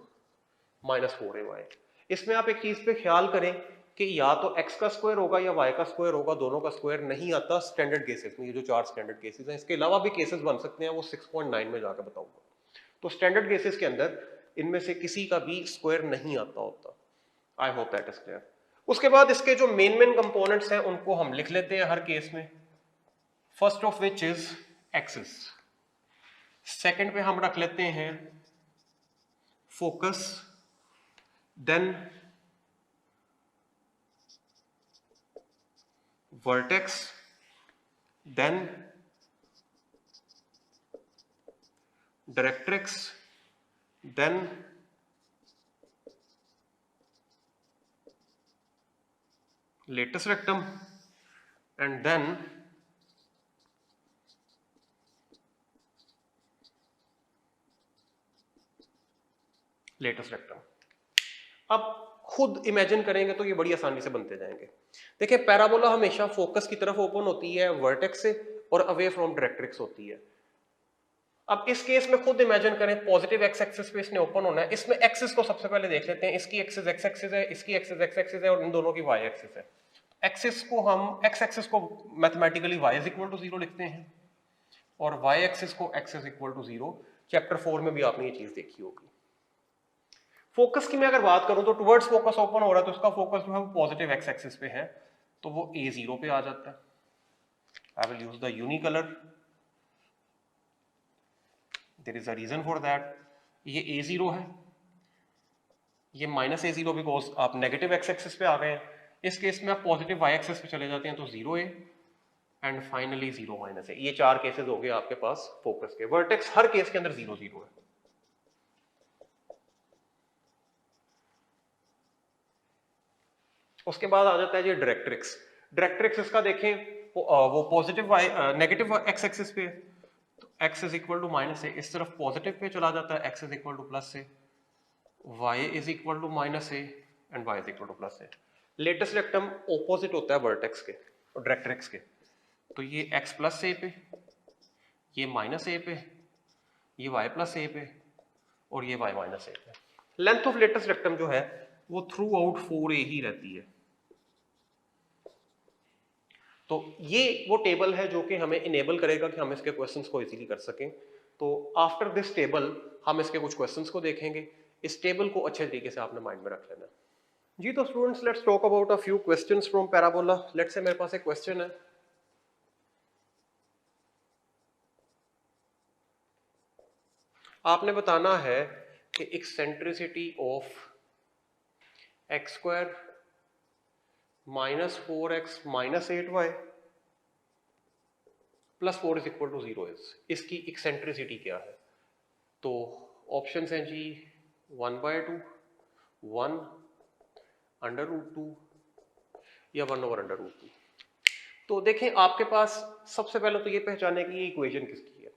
Speaker 1: minus 4ay। इसमें आप एक चीज पे ख्याल करें कि या तो x का स्क्वायर होगा या y का स्क्वायर होगा, दोनों का स्क्वायर नहीं आता स्टैंडर्ड केसेस में। ये जो 4 स्टैंडर्ड केसेस हैं, इसके अलावा भी केसेस बन सकते हैं, वो 6.9 में जाकर बताऊंगा। तो स्टैंडर्ड केसेस के अंदर इनमें से किसी का भी स्क्वायर नहीं आता होता। आई होप दैट इज क्लियर। उसके बाद इसके जो मेन कंपोनेंट्स हैं उनको हम लिख लेते हैं हर केस में। First of which is axis, second पे हम रख लेते हैं focus, then vertex, then directrix, then latus rectum and then latus rectum. अब खुद इमेजिन करेंगे तो ये बड़ी आसानी से बनते जाएंगे। देखिए पैराबोला हमेशा फोकस की तरफ ओपन होती है वर्टेक्स से और अवे फ्रॉम डायरेक्ट्रिक्स होती है। अब इस केस में खुद इमेजिन करें पॉजिटिव एक्स एक्सिस पे इसने ओपन होना है। इसमें एक्सिस को सबसे पहले देख लेते हैं, इसकी एक्सिस एक्स एक्सिस है, इसकी एक्सिस एक्स एक्सिस है और इन दोनों की वाई एक्सिस है। एक्सिस को हम एक्स एक्सिस को mathematically y is equal to 0 लिखते हैं और y एक्सिस को x is equal to 0। Chapter 4 में भी आपने ये चीज देखी होगी। फोकस की मैं अगर बात करूं तो टुवर्ड्स फोकस ओपन हो रहा है तो इसका फोकस जो है वो पॉजिटिव एक्स एक्सिस पे है, तो वो a0 पे आ जाता है। I will use the uni colour, there is a reason for that. ये a0 है, ये माइनस a0 बिकॉज आप नेगेटिव एक्स एक्सिस पे आ गए हैं। इस केस में आप पॉजिटिव y एक्सिस पे चले जाते हैं तो 0a and finally 0 minus a। ये 4 केसेस हो गए आपके पास फोकस के। वर्टेक्स हर केस के अंदर 0 0 है। उसके बाद आ जाता है जी डायरेक्ट्रिक्स। डायरेक्ट्रिक्स इसका देखें वो पॉजिटिव नेगेटिव एक्स एक्सिस पे, तो x is equal to minus a, इस तरफ पॉजिटिव पे चला जाता है, x is equal to plus a, y is equal to minus a and y is equal to plus a. Latus rectum opposite होता है वर्टेक्स के और डायरेक्ट्रिक्स के, तो ये x प्लस ए पे, ये माइनस ए पे, ये y प्लस ए पे और ये y माइनस ए पे। लेंथ ऑफ लेटस रेक्टम जो है वो थ्रू आउट 4a ही रहती है। तो ये वो टेबल है जो कि हमें इनेबल करेगा कि हम इसके क्वेश्चंस को इजीली कर सकें। तो आफ्टर दिस टेबल हम इसके कुछ क्वेश्चंस को देखेंगे। इस टेबल को अच्छे तरीके से आपने माइंड में रख लेना जी। तो students, let's talk about a few questions from parabola. Let's say मेरे पास एक क्वेश्चन है, आपने बताना है कि eccentricity of x square -4x -8y plus 4 is equal to 0 is, इसकी एक्सेंट्रिसिटी क्या है? तो ऑप्शन हैं जी 1/2, 1 √2 या 1/√2। तो देखें, आपके पास सबसे पहले तो ये पहचाने की ये इक्वेशन किसकी है।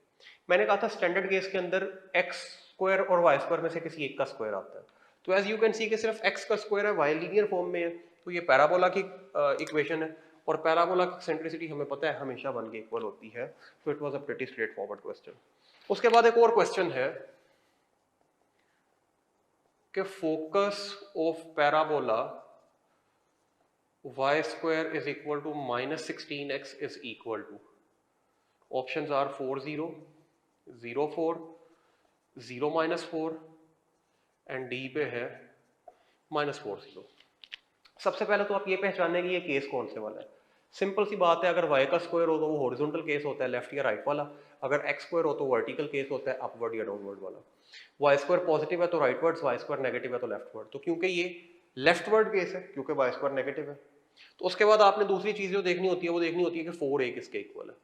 Speaker 1: मैंने कहा था स्टैंडर्ड केस के अंदर एक्स स्क्वायर और वाई स्क्वायर में से किसी एक का स्क्वायर आता है। तो एज यू कैन सी कि सिर्फ एक्स का स्क्वायर है, वाई लीनियर फॉर्म में है, तो ये पैराबोला की इक्वेशन है। और पैराबोला की एक्सेंट्रिसिटी हमें पता है हमेशा 1 के इक्वल होती है। तो it was a pretty straight forward question. उसके बाद एक और क्वेश्चन है कि focus of parabola y square is equal to -16x is equal to, options are 4 0 0 4 0 -4 and D पे है -4 0। सबसे पहले तो आप ये पहचानें कि ये केस कौन से वाला है। सिंपल सी बात है, अगर y का स्क्वायर हो तो वो हॉरिजॉन्टल केस होता है, लेफ्ट या राइट वाला। अगर x स्क्वायर हो तो वर्टिकल केस होता है, अपवर्ड या डाउनवर्ड वाला। y स्क्वायर पॉजिटिव है तो राइटवर्ड्स, y स्क्वायर नेगेटिव है तो लेफ्टवर्ड। तो क्योंकि ये लेफ्टवर्ड केस है, क्योंकि y स्क्वायर नेगेटिव है। तो उसके बाद आपने दूसरी चीज जो देखनी होती है वो देखनी होती है कि 4a किसके इक्वल है।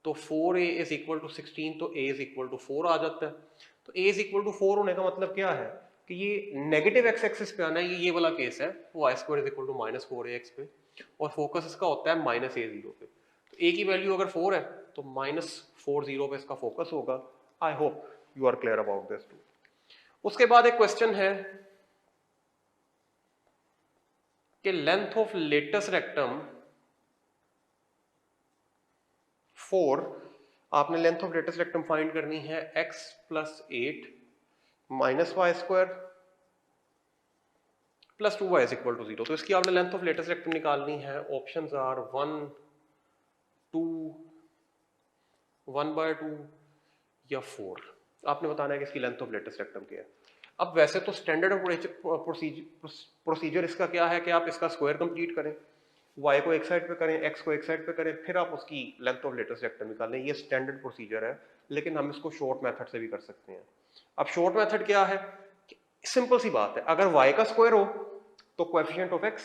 Speaker 1: तो 4a इज इक्वल टू 16, तो a इज इक्वल टू 4 आ जाता है। तो a इज इक्वल टू 4 होने का मतलब क्या है कि ये नेगेटिव एक्स एक्सिस पे आना है, ये वाला केस है, y square is equal to -4ax पे, और फोकस इसका होता है -a0 पे। तो a की वैल्यू अगर 4 है तो -40 पे इसका फोकस होगा। I hope you are clear about this too. उसके बाद एक क्वेश्चन है कि लेंथ ऑफ लेटस रेक्टम 4, आपने length of latus rectum find करनी है x + 8 -y square plus 2y is equal to 0। तो इसकी आपने लेंथ ऑफ लेटस रेक्टम निकालनी है। ऑप्शंस आर 1 2 1/2 या 4। आपने बताना है कि इसकी लेंथ ऑफ लेटस रेक्टम क्या है। अब वैसे तो स्टैंडर्ड प्रोसीजर इसका क्या है कि आप इसका स्क्वायर कंप्लीट करें, y को एक साइड पे करें, x को एक साइड पे करें, फिर आप उसकी लेंथ ऑफ लेटस रेक्टम निकालें। ये स्टैंडर्ड प्रोसीजर है, लेकिन हम इसको शॉर्ट मेथड से भी कर सकते हैं। अब शॉर्ट मेथड क्या है? सिंपल सी बात है, अगर y का स्क्वायर हो तो coefficient of x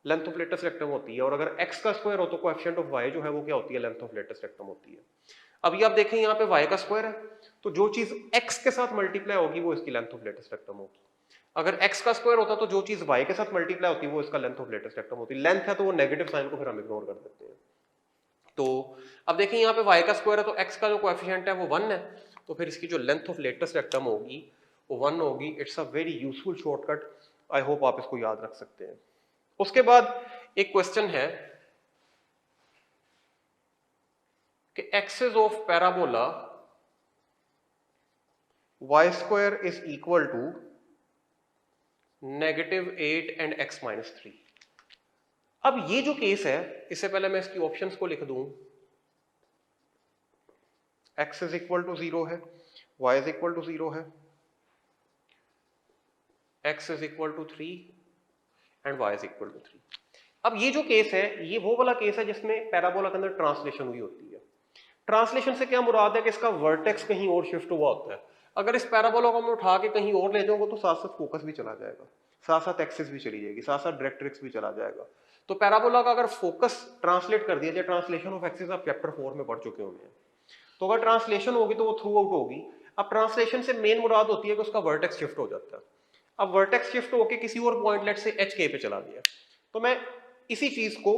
Speaker 1: length of latus rectum होती है, और अगर x का स्क्वायर हो तो कोएफिशिएंट ऑफ y जो है वो क्या होती है? लेंथ ऑफ लेटस रेक्टम होती है। अब ये आप देखें, यहाँ पे y का स्क्वायर है, तो जो चीज x के साथ मल्टीप्लाई होगी वो इसकी लेंथ ऑफ लेटस रेक्टम होगी। अगर x का स्क्वायर होता तो जो चीज y के साथ मल्टीप्लाई होती है वो इसका लेंथ ऑफ लेटस रेक्टम होती है। लेंथ है तो वो नेगेटिव साइन को फिर हम इग्नोर कर देते हैं। तो अब देखिए, यहाँ पे y का स्क्वायर है तो x का जो कोएफिशिएंट है वो 1 है, तो फिर इसकी जो लेंथ ऑफ लेटस रेक्टम होगी वो 1 होगी। It's a very useful shortcut, I hope आप इसको याद रख सकते हैं। उसके बाद एक क्वेश्चन है कि axis of parabola y square is equal to -8 and x - 3। अब ये जो केस है, इससे पहले मैं इसकी ऑप्शंस को लिख दूं, x इज इक्वल टू 0 है, y इज इक्वल टू 0 है, x is equal to 3 and y is equal to 3। अब ये जो केस है, ये वो वाला केस है जिसमें पैराबोला के अंदर ट्रांसलेशन हुई होती है। ट्रांसलेशन से क्या मुराद है कि इसका वर्टेक्स कहीं और शिफ्ट हुआ होता है। अगर इस पैराबोला को मैं उठा के कहीं और ले जाऊंगा तो साथ साथ फोकस भी चला जाएगा, साथ साथ एक्सिस भी चली जाएगी, साथ साथ डायरेक्ट्रिक्स भी चला जाएगा। तो पैराबोला का अगर फोकस ट्रांसलेट कर दिया जाए, ट्रांसलेशन ऑफ एक्सिस आप चैप्टर 4 में पढ़ चुके होंगे, तो अगर ट्रांसलेशन होगी तो वो थ्रू आउट होगी। अब ट्रांसलेशन से मेन मुराद होती है कि उसका वर्टेक्स शिफ्ट हो जाता है। अब वर्टेक्स शिफ्ट होके किसी और पॉइंट लेट से HK पे चला गया, तो मैं इसी चीज को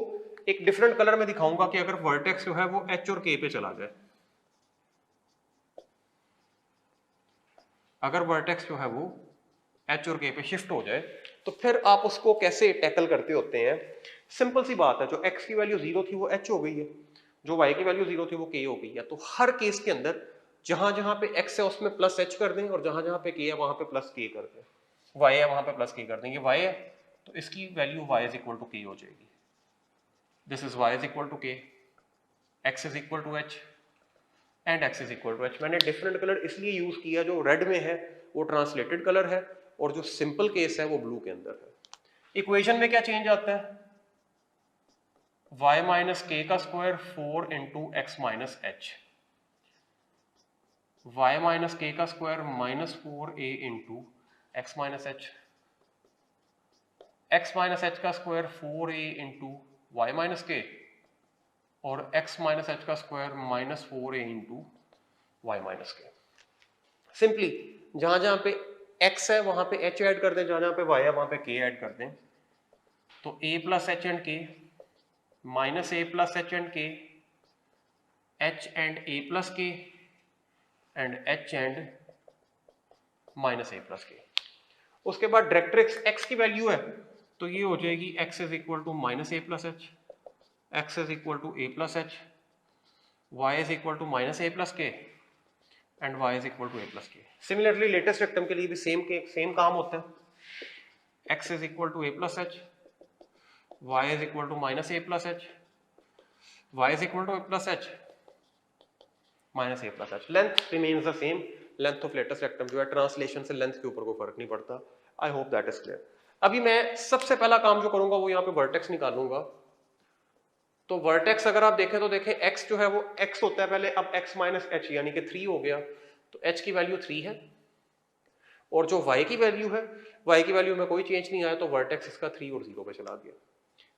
Speaker 1: एक डिफरेंट कलर में दिखाऊंगा कि अगर वर्टेक्स जो है वो H और K पे चला जाए, अगर वर्टेक्स जो है वो H और K पे शिफ्ट हो जाए, तो फिर आप उसको कैसे टैकल करते होते हैं। सिंपल सी बात है, जो x की वैल्यू 0 थी वो h हो गई है, जो y की वैल्यू 0 थी वो k हो गई है। तो हर केस के अंदर जहां जहां पे x है उसमें +h कर दें, और जहां जहां पे k है वहां पे +k कर दें। y है वहां पे प्लस k कर देंगे, y है तो इसकी value y is equal to k हो जाएगी। This is y is equal to k, x is equal to h and x is equal to h। मैंने डिफरेंट कलर इसलिए यूज किया, जो रेड में है वो ट्रांसलेटेड कलर है और जो सिंपल केस है वो ब्लू के अंदर है। इक्वेशन में क्या चेंज आता है, y माइनस के का square 4 into x minus h, y minus k का square minus 4a into x minus h, x minus h का square 4a into y minus k और x माइनस एच का square minus 4a into y minus k. Simply जहां जहां पे x है वहां पे h ऐड कर दें, जहां जहां पे y है वहां पे k ऐड कर दें। तो a प्लस एच एंड के minus a plus H and के, h and a plus k and h and minus a plus के। उसके बाद डायरेक्ट्रिक्स x की वैल्यू है तो ये हो जाएगी x is equal to minus a plus h, x is equal to a plus h, y is equal to minus a plus k and y is equal to a plus k. Similarly latus rectum के लिए भी सेम काम होता है, x is equal to a plus h, y is equal to minus a plus h, y is equal to a plus h minus a plus H. Length remains the same, length of latus rectum जो है ट्रांसलेशन से लेंथ के ऊपर कोई फर्क नहीं पड़ता। आई होप दैट इज क्लियर। अभी मैं सबसे पहला काम जो करूंगा वो यहाँ पे वर्टेक्स निकालूंगा। तो वर्टेक्स अगर आप देखें तो देखें x जो है वो x होता है पहले, अब x माइनस एच यानी कि 3 हो गया, तो h की वैल्यू 3 है और जो y की वैल्यू है, y की वैल्यू में कोई चेंज नहीं आया तो वर्टेक्स इसका 3 और 0 पे चला गया।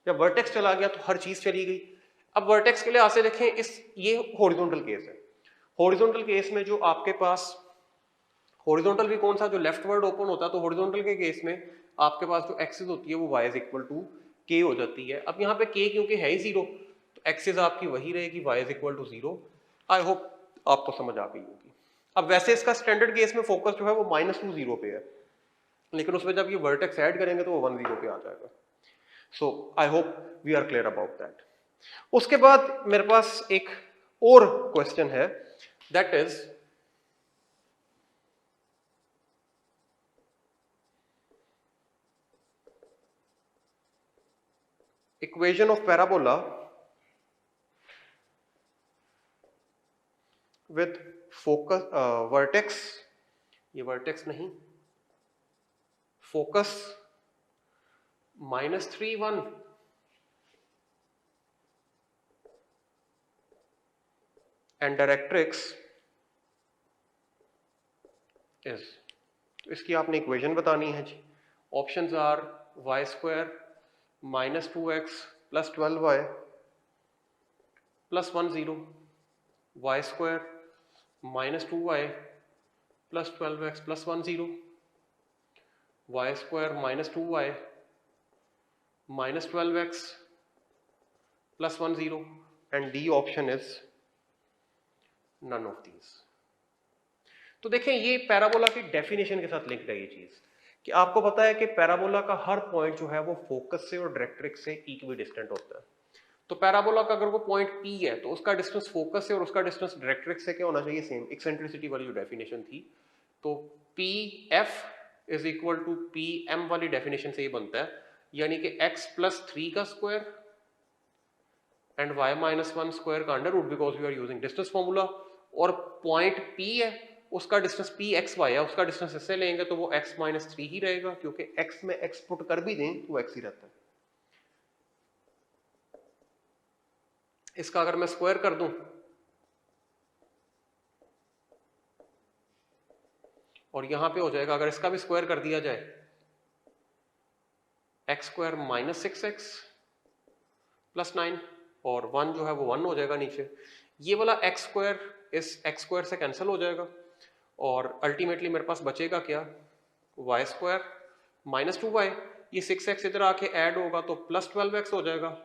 Speaker 1: जब वर्टेक्स चला गया तो हर चीज चली गई। अब वर्टेक्स के लिए आसे देखें, ये हॉरिजॉन्टल केस है। हॉरिजॉन्टल केस में जो आपके पास हॉरिजॉन्टल भी कौन सा, जो लेफ्टवर्ड ओपन होता है, तो हॉरिजॉन्टल के केस में आपके पास जो एक्सिस होती है वो y is equal to k हो जाती है। अब यहाँ पे k क्योंकि है ही 0 तो एक्सिस आपकी वही रहेगी, y is equal to 0। I hope आपको समझ आ गई होगी। अब वैसे इसका स्टैंडर्ड केस में फोकस जो है वो -2 0 पे है, लेकिन उसमें जब ये वर्टेक्स ऐड करेंगे तो वो 1 0 पे आ जाएगा। So I hope we are clear about that. उसके बाद मेरे पास एक और क्वेश्चन है, that is equation of parabola with focus vertex, ये vertex नहीं, focus -3 1 and directrix is, तो इसकी आपने इक्वेशन बतानी है जी। ऑप्शंस आर y स्क्वायर minus 2x plus 12y plus 1 0, y स्क्वायर minus 2y plus 12x plus 1 0, y स्क्वायर minus 2y minus 12x plus 1 0 and D option is none of these. तो देखें ये पैराबोला की डेफिनेशन के साथ लिंक्ड है ये चीज, कि आपको पता है कि पैराबोला का हर पॉइंट जो है वो फोकस से और डायरेक्ट्रिक्स से इक्वी डिस्टेंट होता है। तो पैराबोला का अगर वो पॉइंट P है तो उसका डिस्टेंस फोकस से और उसका डिस्टेंस डायरेक्ट्रिक्स से क्या होना चाहिए, सेम। एक्सेंट्रिसिटी वाली जो डेफिनेशन थी, तो PF is equal to PM वाली डेफिनेशन से ये बनता है, यानी कि x प्लस 3 का square and y minus 1 square का under root, because we are using distance formula. और पॉइंट P है उसका डिस्टेंस PXY है, उसका डिस्टेंस इससे लेंगे तो वो x माइनस 3 ही रहेगा, क्योंकि x में x पुट कर भी दें तो x ही रहता है। इसका अगर मैं स्क्वायर कर दूं और यहां पे हो जाएगा, अगर इसका भी स्क्वायर कर दिया जाए, x square minus 6x plus 9 और 1 जो है वो 1 हो जाएगा नीचे। ये वाला x स्क्वायर इस x स्क्वायर से कैंसिल हो जाएगा और अल्टीमेटली मेरे पास बचेगा क्या, y स्क्वायर माइनस 2y, ये 6x इधर आके ऐड होगा तो प्लस 12x हो जाएगा,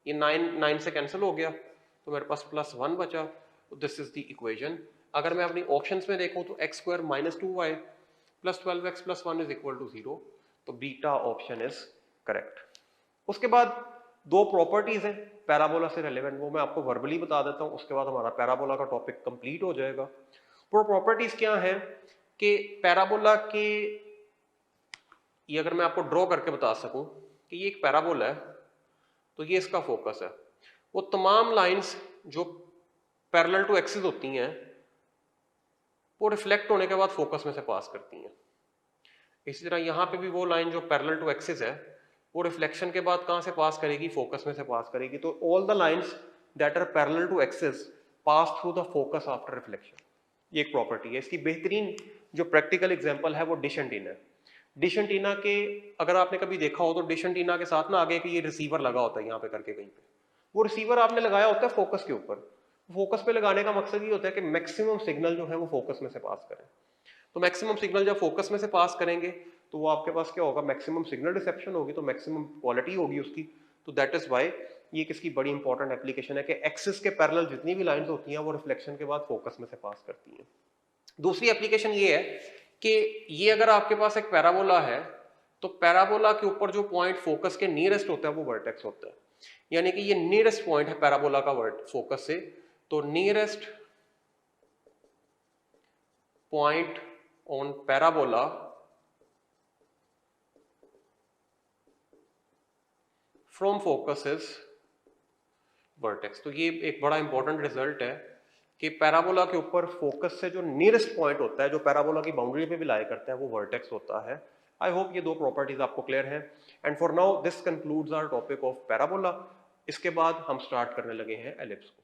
Speaker 1: ये 9 से कैंसिल हो गया तो मेरे पास प्लस 1 बचा। This is the equation. अगर मैं अपनी ऑप्शंस में देखूं तो x square minus 2y plus 12x plus 1 is equal to 0, तो बीटा ऑप्शन इज करेक्ट। उसके बाद दो प्रॉपर्टीज हैं पैराबोला से रेलेवेंट, वो मैं आपको वर्बली बता देता हूं, उसके बाद हमारा पैराबोला का टॉपिक कंप्लीट हो जाएगा। वो प्रॉपर्टीज क्या है कि पैराबोला के ये अगर मैं आपको ड्रॉ करके बता सकूं कि ये एक पैराबोला है, तो ये इसका फोकस है। वो तमाम लाइंस जो पैरेलल टू एक्सिस होती हैं वो रिफ्लेक्ट होने के बाद फोकस में से पास करती हैं। इसी तरह यहाँ पे भी वो लाइन जो पैरेलल टू एक्सिस है वो रिफ्लेक्शन के बाद कहाँ से पास करेगी, फोकस में से पास करेगी। तो all the lines that are parallel to axis pass through the focus after reflection, ये एक प्रॉपर्टी है। इसकी बेहतरीन जो प्रैक्टिकल एग्जांपल है वो डिश एंटीना है। डिश एंटीना के अगर आपने कभी देखा हो तो डिश एंटीना के साथ ना आगे कि ये रिसीवर लगा होता है यहाँ पे करके कहीं पे, वो रिसीवर आपने लगाया होता है फोकस के ऊपर। फोकस पे लगाने का मकसद ये होता है कि मैक्सिमम सिग्नल जो है वो फोकस में से पास करें। तो मैक्सिमम सिग्नल जब फोकस में से पास करेंगे तो वो आपके पास क्या होगा, मैक्सिमम सिग्नल रिसेप्शन होगी, तो मैक्सिमम क्वालिटी होगी उसकी। तो दैट इज वाई ये किसकी बड़ी इंपॉर्टेंट एप्लीकेशन है कि एक्सिस के पैरेलल जितनी भी लाइंस होती हैं वो रिफ्लेक्शन के बाद फोकस में से पास करती हैं। दूसरी एप्लीकेशन ये है कि ये अगर आपके पास एक पैराबोला है तो पैराबोला के ऊपर जो पॉइंट फोकस के नियरेस्ट होता है वो वर्टेक्स होता है, यानी कि ये नियरेस्ट पॉइंट है पैराबोला का फोकस से। तो nearest point on parabola from focus is vertex. तो ये एक बड़ा इंपॉर्टेंट रिजल्ट है कि पैराबोला के ऊपर फोकस से जो नियरेस्ट पॉइंट होता है, जो पैराबोला की बाउंड्री पे भी लाई करता है, वो वर्टेक्स होता है। आई होप ये दो प्रॉपर्टीज आपको क्लियर है। And for now this concludes our topic of parabola. इसके बाद हम स्टार्ट करने लगे हैं एलिप्स को।